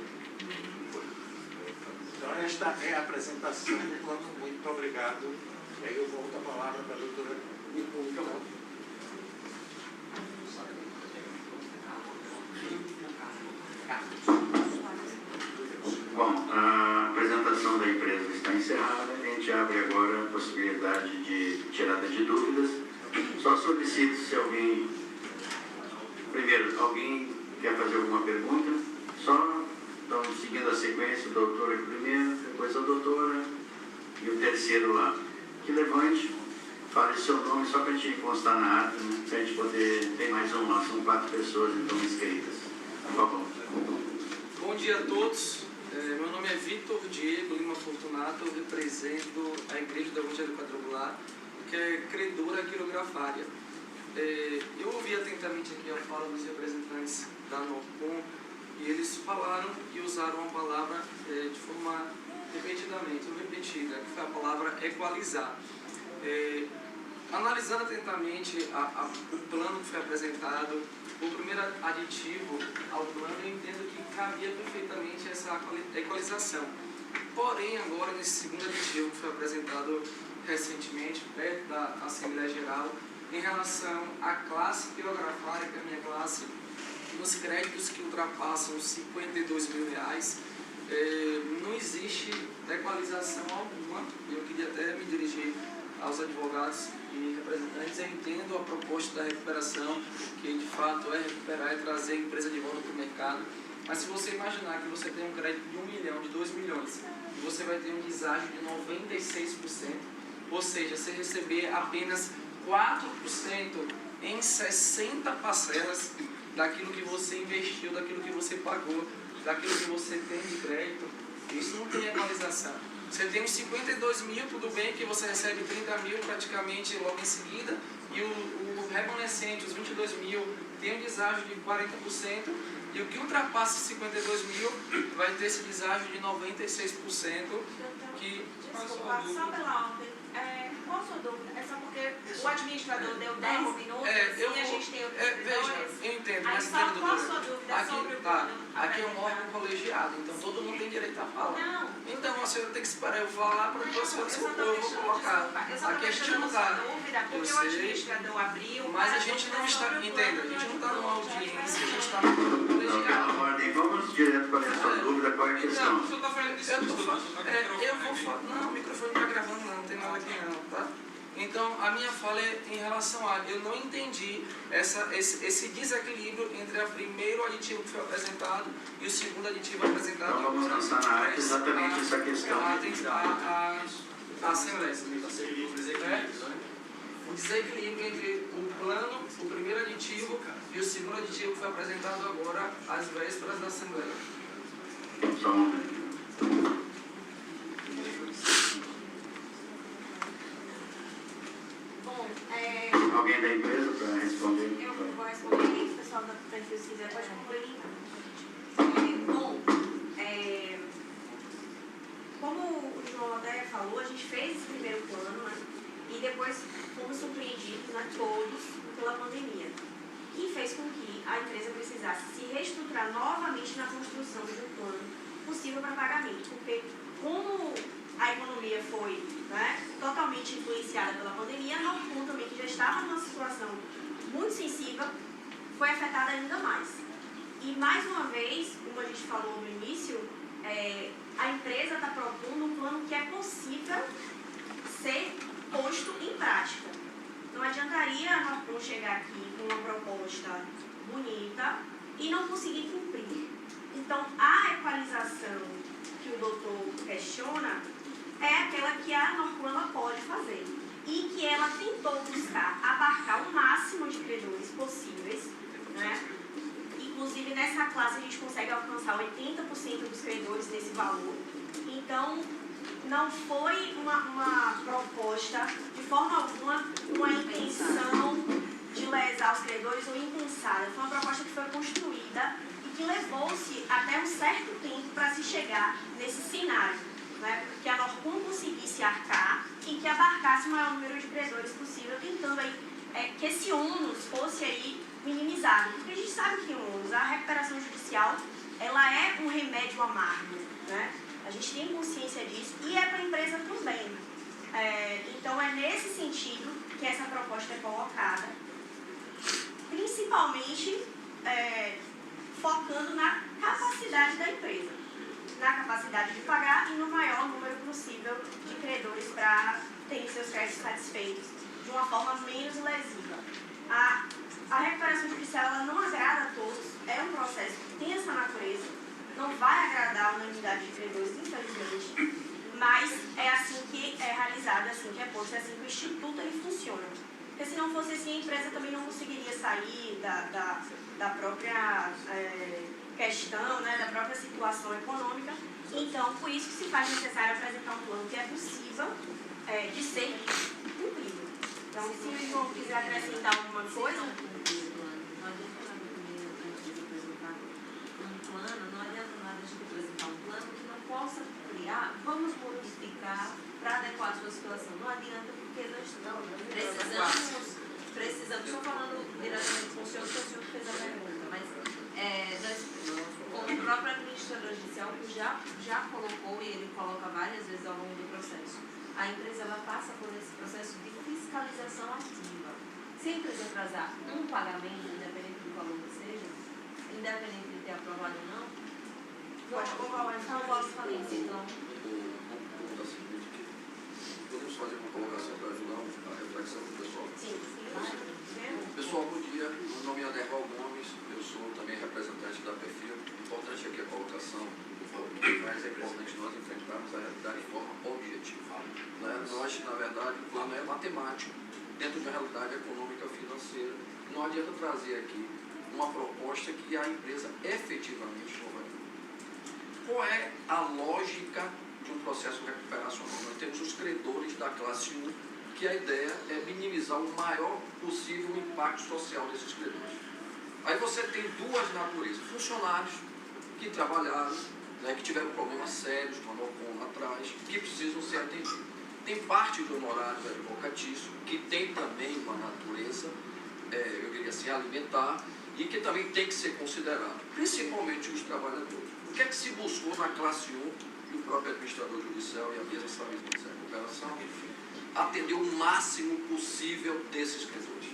Então, esta é a apresentação do plano. Muito obrigado. E aí eu volto a palavra para a doutora Nicole Camonte. Bom, a apresentação da empresa está encerrada. A gente abre agora a possibilidade de tirada de dúvidas. Só solicito se alguém... Primeiro, alguém quer fazer alguma pergunta? Só, então, seguindo a sequência, o doutor primeiro, depois a doutora e o terceiro lá. Que levante, fale seu nome, só para a gente constar na ata, né? Para a gente poder... Tem mais um lá, são 4 pessoas então inscritas. Por favor. Bom dia a todos. Meu nome é Vitor Diego Lima Fortunato, eu represento a Igreja do Evangelho Quadrangular, que é credora quirografária. Eu ouvi atentamente aqui a fala dos representantes da Norcon e eles falaram e usaram uma palavra de forma repetidamente, repetida, que foi a palavra equalizar. Analisando atentamente o plano que foi apresentado, o primeiro aditivo ao plano, eu entendo que cabia perfeitamente essa equalização. Porém, agora, nesse segundo aditivo que foi apresentado recentemente, perto da Assembleia Geral, em relação à classe quirografária, que é a minha classe, nos créditos que ultrapassam R$52 mil, não existe equalização alguma. Eu queria até me dirigir aos advogados e representantes. Eu entendo a proposta da recuperação, que de fato é recuperar e trazer a empresa de volta para o mercado, mas se você imaginar que você tem um crédito de 1 milhão, de 2 milhões, e você vai ter um deságio de 96%, ou seja, você receber apenas 4% em 60 parcelas daquilo que você investiu, daquilo que você pagou, daquilo que você tem de crédito, isso não tem equalização. Você tem uns 52 mil, tudo bem que você recebe 30 mil praticamente logo em seguida, e o remanescente, os 22 mil, tem um deságio de 40%, e o que ultrapassa 52 mil vai ter esse deságio de 96%. Que... Desculpa, só pela ordem. Qual a sua dúvida? É só porque o administrador deu 10 minutos e a gente tem outros veja, eu entendo, mas só entendo, qual a doutora. sua dúvida Aqui, sobre o tá, plano? aqui é um órgão colegiado, então todo mundo tem direito à fala. Não. Então a senhora tem que esperar eu falar para depois a senhora desculpa, eu vou colocar. Eu só Aqui a gente não está está. dúvida porque o administrador abriu. Mas a gente não está, entenda, a gente não está numa audiência, a gente está no órgão colegiado. Pela ordem, vamos direto para a sua dúvida, qual é a questão? Não, eu vou falar. Não, o microfone não está gravando, não tem nada aqui não, tá? Então, a minha fala é em relação a... Eu não entendi esse desequilíbrio entre o primeiro aditivo que foi apresentado e o segundo aditivo apresentado. Então, vamos lançar na arte exatamente essa questão. A Assembleia. O desequilíbrio entre o plano, o primeiro aditivo e o segundo aditivo que foi apresentado agora às vésperas da Assembleia. Só um momento. Alguém da empresa para responder? Eu vou responder aí, o pessoal da perfil, se quiser, pode concluir. Bom, né, todos, pela pandemia. E fez com que a empresa precisasse se reestruturar novamente na construção de um plano possível para pagamento, porque como a economia foi, né, totalmente influenciada pela pandemia, a Norcom também, que já estava numa situação muito sensível, foi afetada ainda mais. E mais uma vez, como a gente falou no início, a empresa está propondo um plano que é possível ser posto em prática. Não adiantaria a Norcom chegar aqui com uma proposta bonita e não conseguir cumprir. Então, a equalização que o doutor questiona é aquela que a Norcom ela pode fazer e que ela tentou buscar abarcar o máximo de credores possíveis, né? Inclusive, nessa classe, a gente consegue alcançar 80% dos credores nesse valor. Então, não foi uma proposta, de forma alguma, uma intenção de lesar os credores ou impensada. Foi uma proposta que foi construída e que levou-se até um certo tempo para se chegar nesse cenário, né? Que a Norcom conseguisse arcar e que abarcasse o maior número de credores possível, tentando aí, que esse ônus fosse aí minimizado. Porque a gente sabe que o ônus, a recuperação judicial, ela é um remédio amargo, né? A gente tem consciência disso e é para a empresa também. Então, é nesse sentido que essa proposta é colocada, principalmente focando na capacidade da empresa, na capacidade de pagar e no maior número possível de credores para terem seus créditos satisfeitos de uma forma menos lesiva. A recuperação judicial ela não agrada a todos, é um processo que tem essa natureza, não vai agradar a unanimidade de credores, infelizmente, mas é assim que é realizado, é assim que é posto, é assim que o Instituto ele funciona. Porque se não fosse assim, a empresa também não conseguiria sair da própria questão, né, da própria situação econômica. Então, por isso que se faz necessário apresentar um plano que é possível de ser cumprido. Então, se o João quiser acrescentar alguma coisa... Não adianta nada a gente apresentar um plano que não possa criar, vamos modificar para adequar a sua situação. Não adianta porque nós precisamos, estou falando diretamente com o senhor, porque o senhor fez a pergunta, mas como o próprio administrador judicial já colocou, e ele coloca várias vezes ao longo do processo, a empresa ela passa por esse processo de fiscalização ativa. Se a empresa atrasar um pagamento, independente do valor que seja, independente de ter aprovado ou não, pode comprovar então o vosso falência. Então, podemos fazer uma colocação para ajudar a reflexão do pessoal? Sim. Pessoal, bom dia. Meu nome é Aderval Gomes, eu sou também representante da Perfil. Importante aqui a colocação, mas é importante nós enfrentarmos a realidade de forma objetiva. Nós, na verdade, o plano é matemático, dentro de uma realidade econômica financeira. Não adianta trazer aqui uma proposta que a empresa efetivamente não vai ter. Qual é a lógica de um processo recuperacional? Nós temos os credores da classe 1, que a ideia é minimizar o maior possível impacto social desses credores. Aí você tem duas naturezas: funcionários que trabalharam, né, que tiveram problemas sérios com a Norcom lá atrás, que precisam ser atendidos. Tem parte do honorário advocatício, que tem também uma natureza, eu diria assim, alimentar, e que também tem que ser considerado, principalmente os trabalhadores. O que é que se buscou na classe 1, e o próprio administrador judicial e a mesa estabilidade de recuperação? Atender o máximo possível desses credores.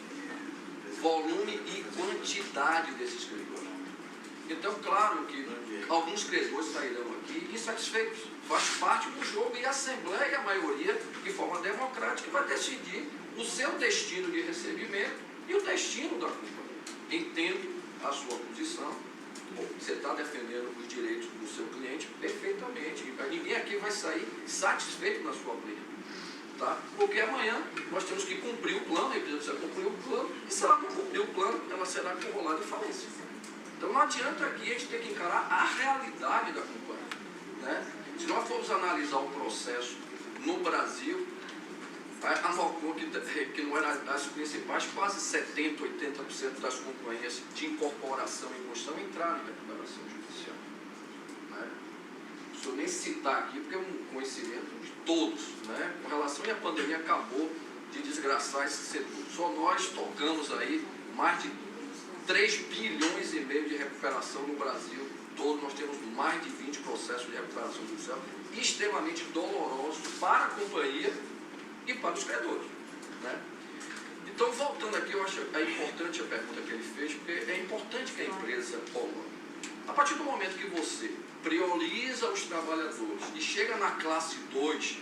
Volume e quantidade desses credores. Então, claro que alguns credores sairão aqui insatisfeitos. Faz parte do jogo e a Assembleia, a maioria, de forma democrática, vai decidir o seu destino de recebimento e o destino da companhia. Entendo a sua posição. Você está defendendo os direitos do seu cliente perfeitamente. Ninguém aqui vai sair satisfeito na sua opinião. Tá? Porque amanhã nós temos que cumprir o plano, a empresa precisa cumprir o plano, e se ela não cumprir o plano, ela será enrolada em falência. Então não adianta aqui a gente ter que encarar a realidade da companhia. Né? Se nós formos analisar o processo no Brasil, a Norcom, que não era das principais, quase 70%, 80% das companhias de incorporação e construção entraram em recuperação judicial. Né? Não preciso nem citar aqui, porque é um conhecimento de todos. Né? Com relação à pandemia, acabou de desgraçar esse setor. Só nós tocamos aí mais de 3 bilhões e meio de recuperação no Brasil todo. Nós temos mais de 20 processos de recuperação judicial extremamente dolorosos para a companhia e para os credores, né? Então, voltando aqui, eu acho importante a pergunta que ele fez, porque é importante que a empresa coloque. A partir do momento que você prioriza os trabalhadores e chega na classe 2,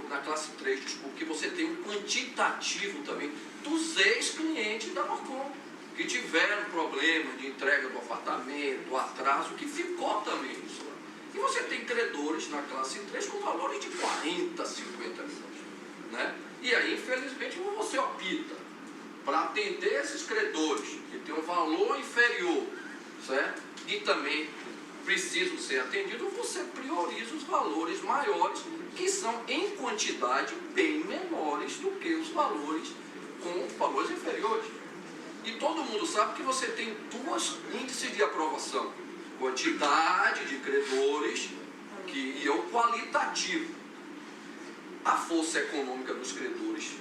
na classe 3, desculpa, que você tem um quantitativo também dos ex-clientes da Norcom, que tiveram problema de entrega do apartamento, do atraso, que ficou também isso lá. E você tem credores na classe 3 com valores de 40, 50 milhões, né? E aí, infelizmente, você opta para atender esses credores que têm um valor inferior, certo? E também precisam ser atendidos, você prioriza os valores maiores, que são em quantidade bem menores do que os valores com valores inferiores. E todo mundo sabe que você tem dois índices de aprovação: quantidade de credores e o qualitativo. A força econômica dos credores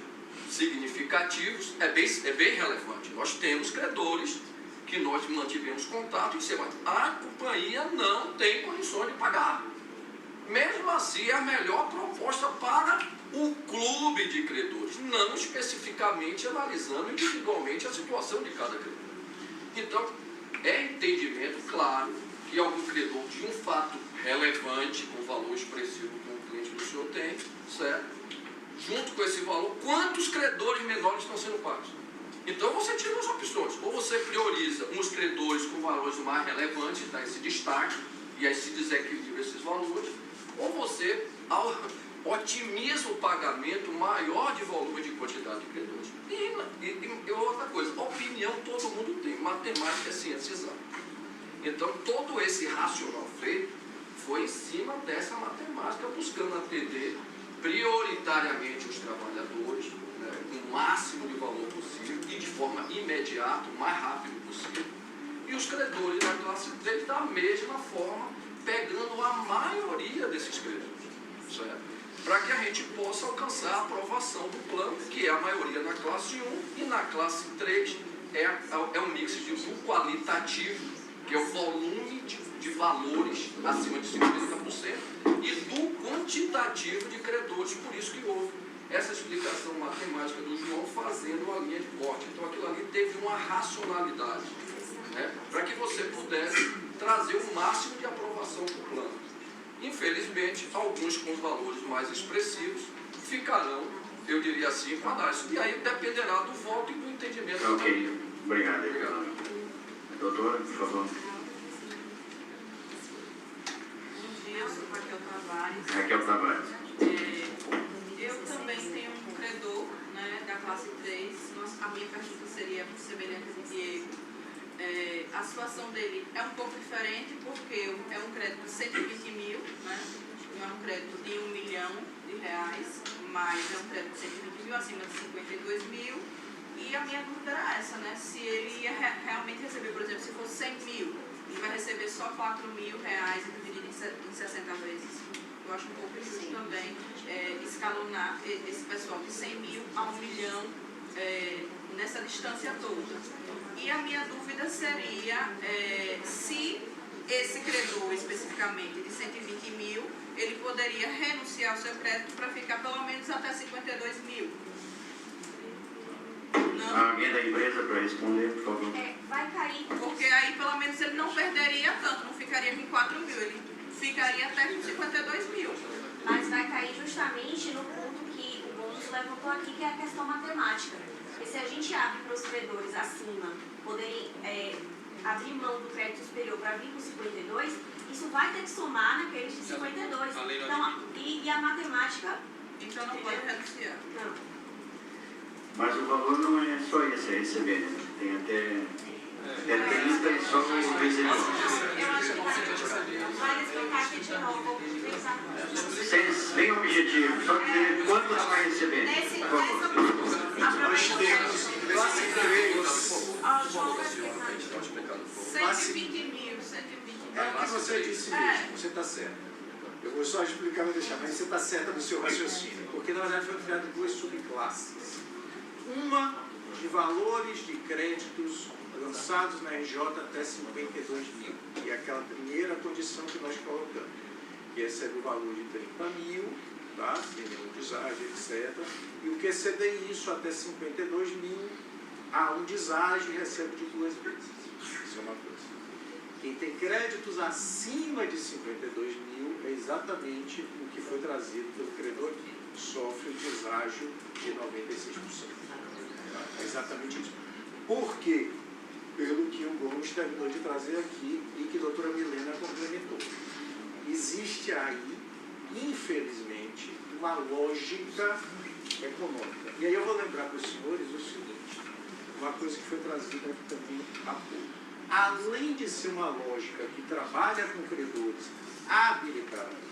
significativos é bem relevante. Nós temos credores que nós mantivemos contato e dissemos: a companhia não tem condições de pagar. Mesmo assim, é a melhor proposta para o clube de credores, não especificamente analisando individualmente a situação de cada credor. Então, é entendimento claro que algum credor de um fato relevante, com valor expressivo como o cliente do senhor tem, certo? Junto com esse valor, quantos credores menores estão sendo pagos? Então você tira duas opções: ou você prioriza uns credores com valores mais relevantes, dá esse destaque e aí se desequilibra esses valores, ou você otimiza o pagamento maior de volume de quantidade de credores. E outra coisa, opinião todo mundo tem, matemática é ciência exata. Então todo esse racional feito foi em cima dessa matemática, buscando atender prioritariamente os trabalhadores, né, com o máximo de valor possível e de forma imediata, o mais rápido possível, e os credores da classe 3 da mesma forma, pegando a maioria desses credores, certo? Para que a gente possa alcançar a aprovação do plano, que é a maioria na classe 1, e na classe 3 é um mix do qualitativo, que é o volume de valores acima de 50%, e do quantitativo de credores. Por isso que houve essa explicação matemática do João fazendo a linha de corte. Então aquilo ali teve uma racionalidade, né, para que você pudesse trazer o máximo de aprovação do plano. Infelizmente, alguns com os valores mais expressivos ficarão, eu diria assim, com análise. E aí dependerá do voto e do entendimento. Ok, obrigado. Doutora, por favor. Eu sou Raquel Tavares. Raquel Tavares. Eu também tenho um credor, né, da classe 3. A minha pergunta seria semelhante a Diego. A situação dele é um pouco diferente, porque é um crédito de 120 mil, né? Não é um crédito de R$1 milhão, mas é um crédito de 120 mil, acima de 52 mil. E a minha dúvida era essa, né? Se ele ia realmente receber, por exemplo, se fosse 100 mil, ele vai receber só R$4 mil e dividido em 60 vezes. Eu acho um pouco isso também, escalonar esse pessoal de 100 mil a 1 milhão nessa distância toda. E a minha dúvida seria se esse credor, especificamente de 120 mil, ele poderia renunciar ao seu crédito para ficar pelo menos até 52 mil. Não. Alguém da empresa para responder, por favor? Vai cair. Porque aí pelo menos ele não perderia tanto, não ficaria com 4 mil, ele ficaria até com 52 mil. Mas vai cair justamente no ponto que o Bônus levantou aqui, que é a questão matemática. Porque se a gente abre para os credores acima poderem abrir mão do crédito superior para vir com 52, isso vai ter que somar naqueles de 52. Então, e a matemática... Então não pode renunciar. Não. Mas o valor não é só esse, é receber, né? Tem até 30 e só o recebedor. Eu acho que vai explicar aqui de novo. Bem objetivo, só dizer quanto ela vai receber. Por favor. Nós temos classe 3. 120 mil, 120 mil. É o que você disse mesmo, você está certo. Eu vou só explicar, vou deixar, mas você está certa do seu raciocínio, porque na verdade foram criadas duas subclasses. Uma de valores de créditos lançados na RJ até 52 mil, que é aquela primeira condição que nós colocamos, que excede o valor de 30 mil, tá? Sem nenhum deságio, etc. E o que exceder isso até 52 mil, há um deságio e recebe de 2 vezes. Isso é uma coisa. Quem tem créditos acima de 52 mil é exatamente o que foi trazido pelo credor aqui. Sofre o deságio de 96%. É exatamente isso. Por quê? Pelo que o Gomes terminou de trazer aqui e que a doutora Milena complementou. Existe aí, infelizmente, uma lógica econômica. E aí eu vou lembrar para os senhores o seguinte, uma coisa que foi trazida aqui também há pouco. Além de ser uma lógica que trabalha com credores habilitados,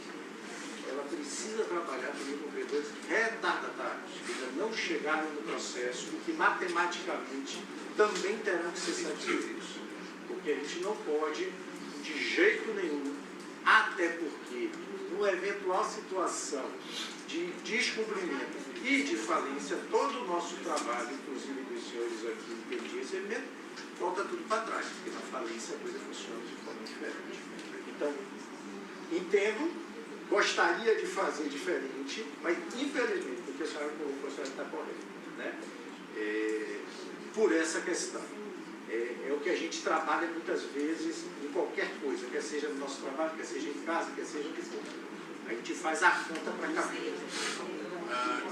ela precisa trabalhar também com credores retardatários, que ainda não chegaram no processo, o que matematicamente também terão que ser satisfeitos. Porque a gente não pode, de jeito nenhum, até porque, numa eventual situação de descumprimento e de falência, todo o nosso trabalho, inclusive dos senhores aqui, entendi esse elemento, volta tudo para trás, porque na falência a coisa funciona de forma diferente. Então, entendo, gostaria de fazer diferente, mas infelizmente, porque a senhora colocou, a senhora está correta, né? Por essa questão. É o que a gente trabalha muitas vezes em qualquer coisa, quer seja no nosso trabalho, quer seja em casa, quer seja onde for. A gente faz a conta para cá.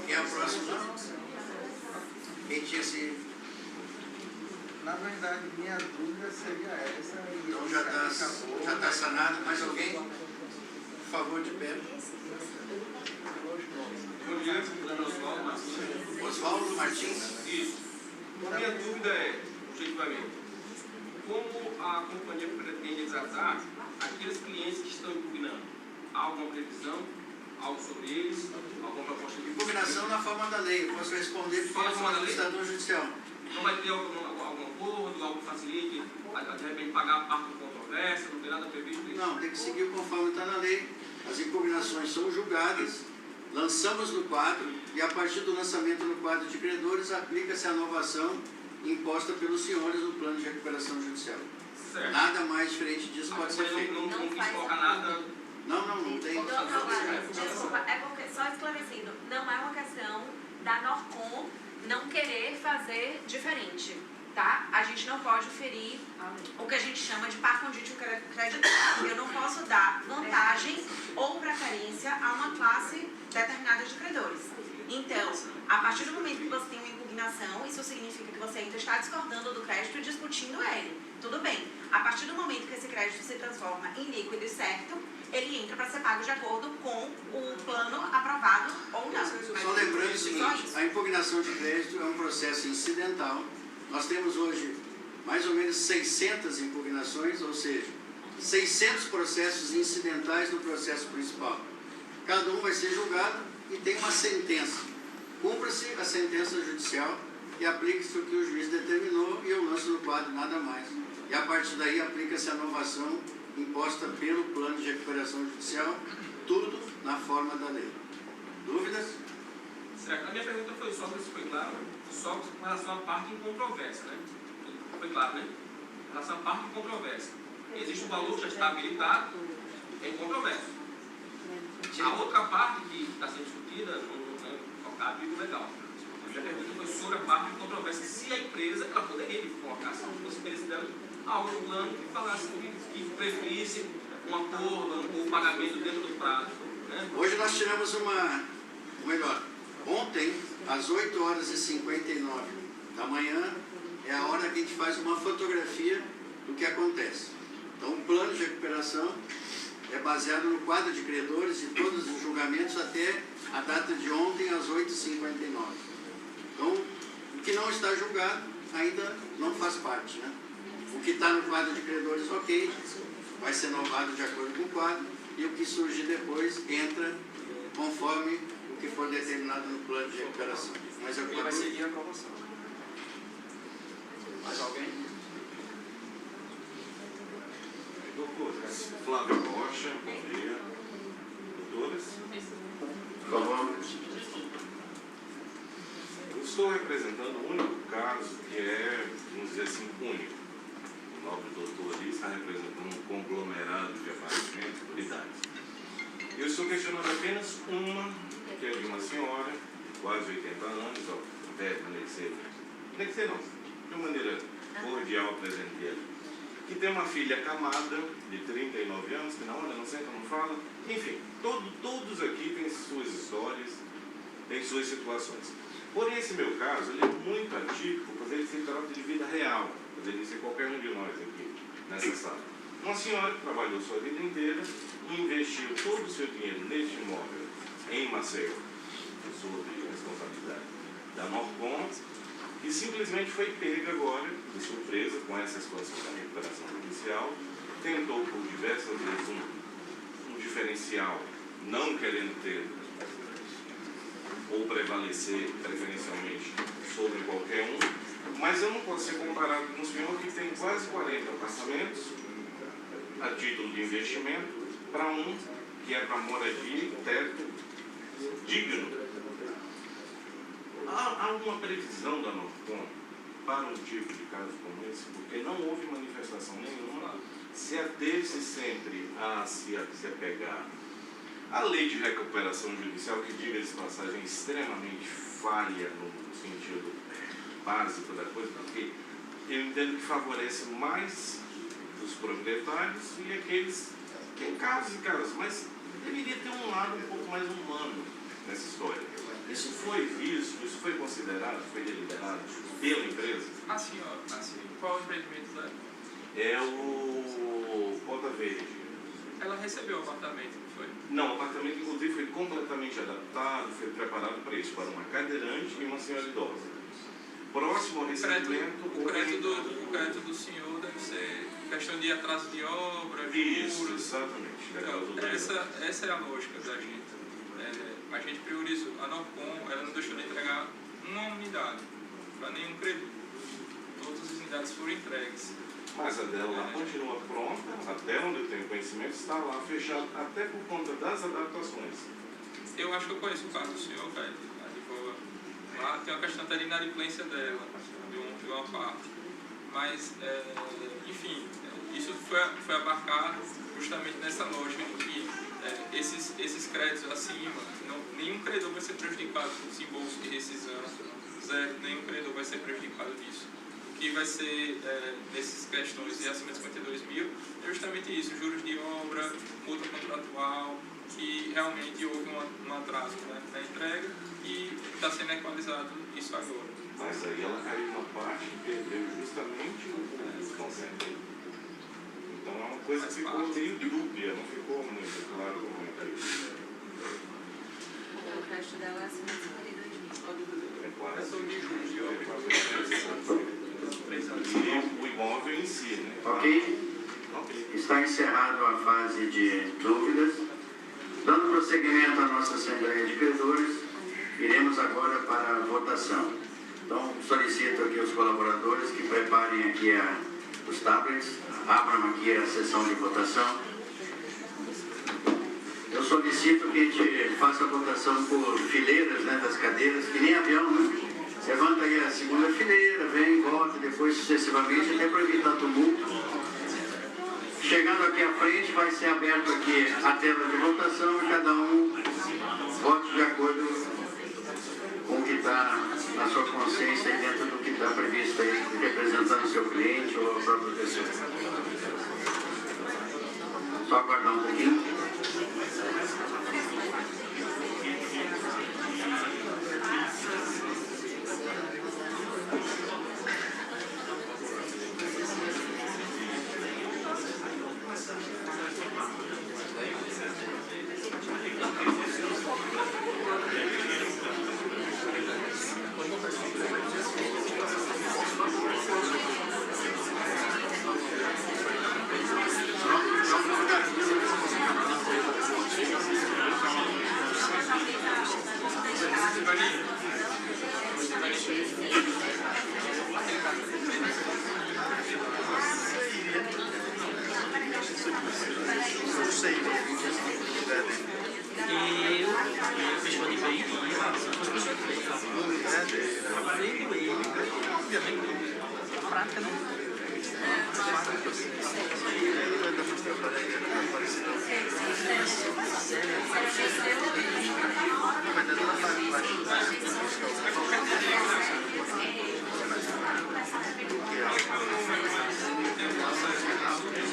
Quem é o próximo? Quem tinha esse... Na verdade, minha dúvida seria essa. Então já está sanado. Mais alguém? Por favor, de pé. Bom dia, Oswaldo Martins. Oswaldo Martins. Isso. A minha dúvida é, objetivamente, como a companhia pretende tratar aqueles clientes que estão impugnando? Há alguma previsão? Algo sobre eles? Alguma proposta de Impugnação na forma da lei. Eu posso responder porque é uma administrador judicial. Não vai ter algum acordo, algo que facilite, de repente pagar a parte do controvérsia, não tem nada previsto isso? Não, tem que seguir conforme está na lei. As impugnações são julgadas, lançamos no quadro e a partir do lançamento no quadro de credores aplica-se a inovação imposta pelos senhores no plano de recuperação judicial. Certo. Nada mais diferente disso pode ser feito. Não quis colocar nada... Não tem. Desculpa, é porque, só esclarecendo, não é uma questão da Norcom não querer fazer diferente, tá? A gente não pode ferir o que a gente chama de par conditio creditário. Eu não posso dar vantagem ou preferência a uma classe determinada de credores. Então, a partir do momento que você tem uma impugnação, isso significa que você ainda está discordando do crédito e discutindo ele. Tudo bem. A partir do momento que esse crédito se transforma em líquido e certo, ele entra para ser pago de acordo com o plano aprovado ou não. Só lembrando o seguinte, a impugnação de crédito é um processo incidental. Nós temos hoje mais ou menos 600 impugnações, ou seja, 600 processos incidentais no processo principal. Cada um vai ser julgado e tem uma sentença. Cumpra-se a sentença judicial e aplique-se o que o juiz determinou e eu lanço no quadro nada mais. E a partir daí aplica-se a inovação imposta pelo plano de recuperação judicial, tudo na forma da lei. Dúvidas? Certo. A minha pergunta foi só, se foi claro, só com relação à parte em controvérsia, né? Foi claro, né? Com relação à parte em controvérsia. Existe um valor que já está habilitado em controvérsia. A outra parte que está sendo discutida não é colocado e legal. A minha pergunta foi sobre a parte de controvérsia. Se a empresa, ela poderia colocar, se fosse interesse dela, algo no plano que falasse que preferisse um acordo ou pagamento dentro do prazo. Né? Hoje nós tiramos ontem, às 8h59 da manhã, é a hora que a gente faz uma fotografia do que acontece. Então, o plano de recuperação é baseado no quadro de credores e todos os julgamentos até a data de ontem, às 8h59. Então, o que não está julgado ainda não faz parte, né? O que está no quadro de credores, ok, vai ser novado de acordo com o quadro, e o que surgir depois entra conforme o que for determinado no plano de recuperação. Mas ele vai seguir a aprovação. Mais alguém? Doutor Flávio Rocha, bom dia. Por favor. Eu estou representando o único caso que é, vamos dizer assim, único. O nobre doutor ali está representando um conglomerado de apartamentos e unidades. Eu estou questionando apenas uma, que é de uma senhora, de quase 80 anos, até maneira não, de uma maneira cordial apresentei ali, que tem uma filha acamada, de 39 anos, que na hora não senta, não fala, enfim, todos aqui têm suas histórias, têm suas situações. Porém, esse meu caso, ele é muito atípico, pois ele se trata de vida real, poderia ser qualquer um de nós aqui, nessa sala. Uma senhora que trabalhou sua vida inteira e investiu todo o seu dinheiro neste imóvel em Maceió, sob responsabilidade da Norcom, e simplesmente foi pega agora, de surpresa, com essa situação da recuperação judicial, tentou por diversas vezes um diferencial, não querendo ter ou prevalecer preferencialmente sobre qualquer um, mas eu não posso ser comparado com um senhor que tem quase 40 apartamentos a título de investimento para um que é para moradia, teto digno. Há alguma previsão da Norcom para um tipo de caso como esse? Porque não houve manifestação nenhuma, se ateve-se sempre a se apegar à lei de recuperação judicial, que, diga-se de passagem, é extremamente falha no sentido básico da coisa, porque eu entendo que favorece mais os proprietários e aqueles que têm casos e casos, mas deveria ter um lado um pouco mais humano nessa história. Isso foi visto, isso foi considerado, foi deliberado pela empresa? Assim, qual é o empreendimento dela? É o Ponta Verde. Ela recebeu o apartamento, não foi? Não, o apartamento inclusive foi completamente adaptado, foi preparado para isso, para uma cadeirante e uma senhora idosa. Próximo ao recebimento... O crédito do senhor deve ser questão de atraso de obra, isso, exatamente. Então, essa é a lógica da gente. A gente priorizou. A Norcom, ela não deixou de entregar uma unidade para nenhum credor. Todas as unidades foram entregues. Mas a dela lá continua pronta, até onde eu tenho conhecimento, está lá fechado, até por conta das adaptações. Eu acho que eu conheço o caso do senhor, velho. Lá tem uma questão até de inadimplência dela, de uma parte. Mas, enfim, isso foi abarcado justamente nessa lógica de que esses créditos acima, nenhum credor vai ser prejudicado com desembolso de rescisão, zero, nenhum credor vai ser prejudicado disso. O que vai ser, nessas questões de acima de 52 mil, é justamente isso, juros de obra, multa contratual, que realmente houve um atraso na entrega e está sendo equalizado isso agora. Mas aí ela caiu na parte e perdeu justamente o conceito. Então é uma coisa que ficou meio dúbia, não ficou muito claro como é que isso. O resto dela é acima de 52 mil. É quase de juros de obra. E o imóvel em si, né? Ok? Está encerrado a fase de dúvidas. Dando prosseguimento à nossa Assembleia de Credores, iremos agora para a votação. Então, solicito aqui os colaboradores que preparem aqui os tablets, abram aqui a sessão de votação. Eu solicito que a gente faça a votação por fileiras, né, das cadeiras, que nem avião, né? Levanta aí a segunda fileira, vem, volta, depois sucessivamente, até para evitar tumulto. Chegando aqui à frente, vai ser aberto aqui a tela de votação e cada um vote de acordo com o que está na sua consciência e dentro do que está previsto aí, representando o seu cliente ou a própria pessoa. Só aguardar um pouquinho.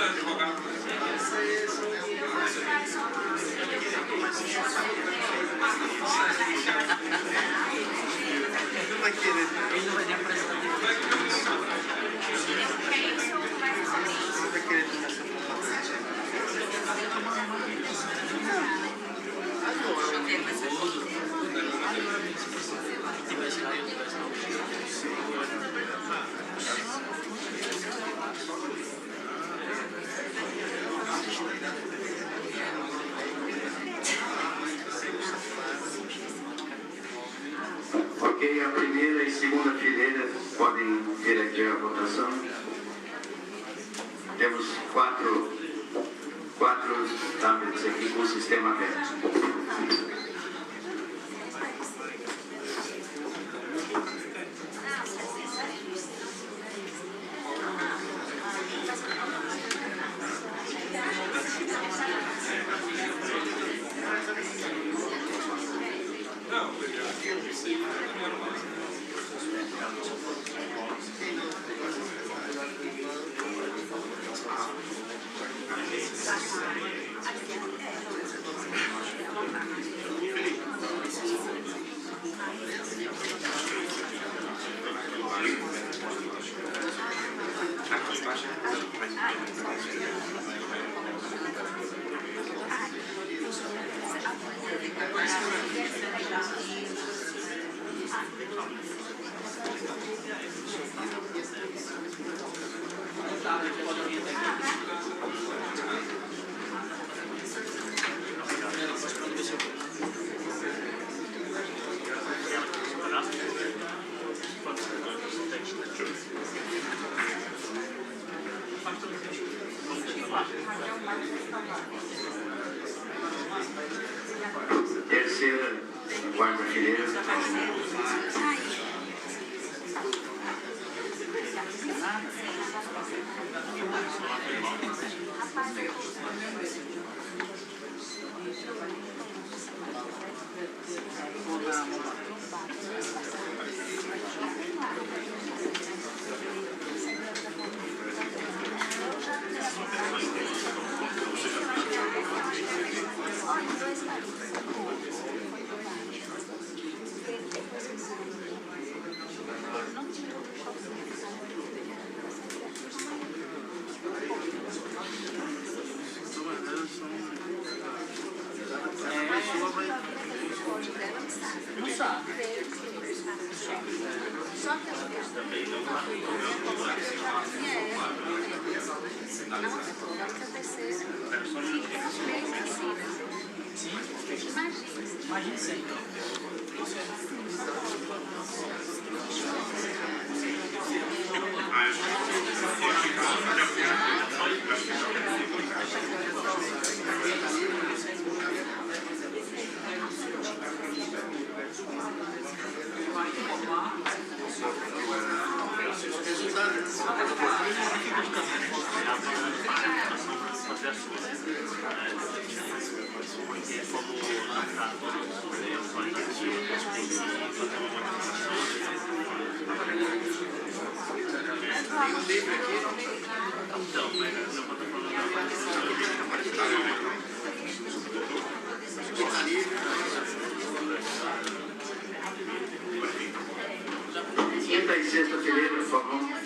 seu advogado. Não vai querer. Ele não vai nem apresentar. Vai querer começar Ok, a primeira e segunda fileira podem vir aqui à votação. Temos quatro tablets aqui com o sistema aberto. Terceira, quarta fileira. Imagina sim. Quinta e sexta fileira, por favor.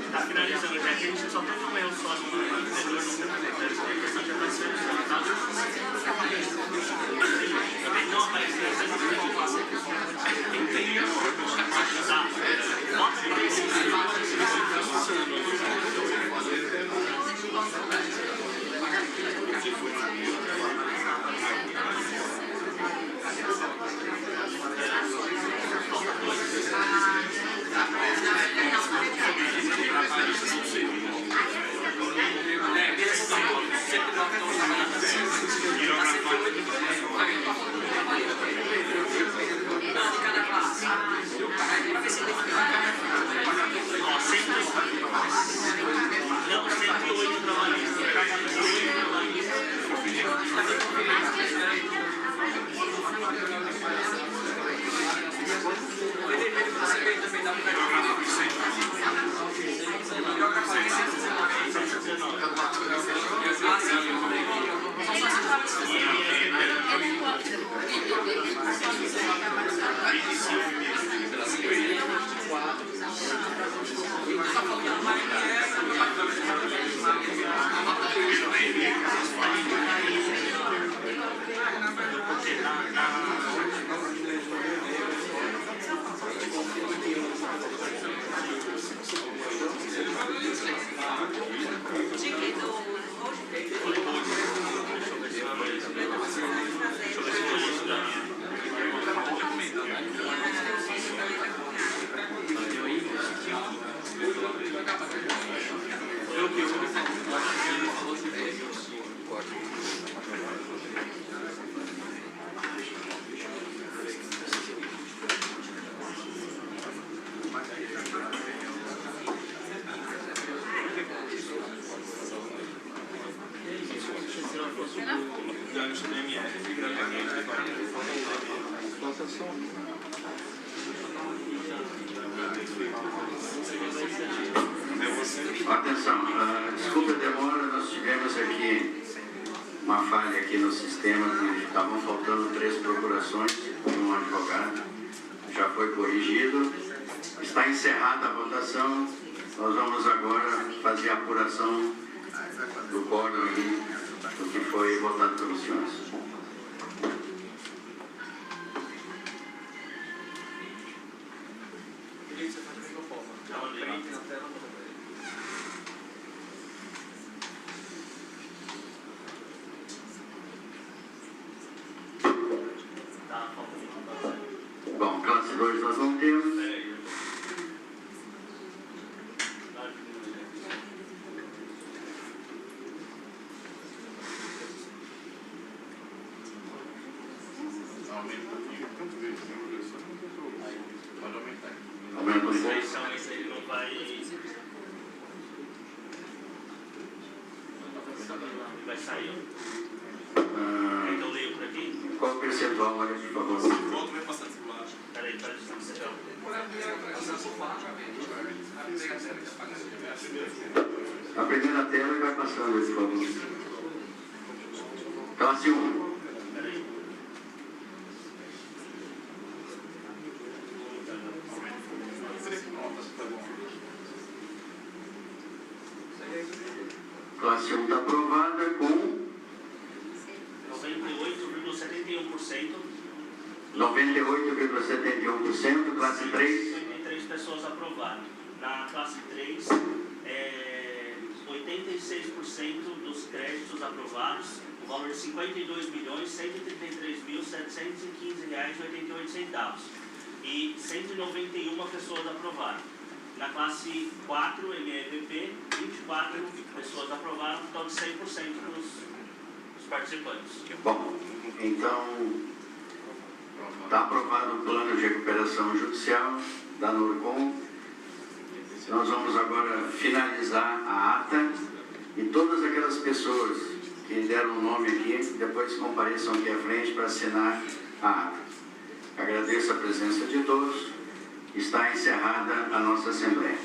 Está finalizando já aqui, a gente só teve um erro só no interior, a questão já está sendo solucionada. Também não apareceu essa informação. Quem tem erro, tá? Bota para esse Atenção, desculpa a demora, nós tivemos aqui uma falha aqui no sistema, que estavam faltando 3 procurações de um advogado, já foi corrigido, está encerrada a votação, nós vamos agora fazer a apuração do quórum aqui, do que foi votado pelos senhores. Bom, classe 2 nós não temos. aumenta um pouquinho. Quanto vezes tem uma pessoa? Pode aumentar. Aumenta um pouco. Mas ele não vai... Ele vai sair. Então eu leio por aqui. Qual o percentual, olha, por favor? Volta vai passar desse lado. Peraí, você já... A primeira tela e vai passando, por favor. Classe 1. Peraí. Classe 1 está aprovada com 98,71%. 98,71%. Classe 3. 53 pessoas aprovaram. Na classe 3, 86% dos créditos aprovados, o valor de R$ 52.133.715,88. E 191 pessoas aprovaram. Na classe 4, MEVP, 24 pessoas aprovaram, então de 100% dos participantes. Bom, então está aprovado o plano de recuperação judicial da NORCOM. Nós vamos agora finalizar a ata e todas aquelas pessoas que deram o nome aqui, depois compareçam aqui à frente para assinar a ata. Agradeço a presença de todos. Está encerrada a nossa Assembleia.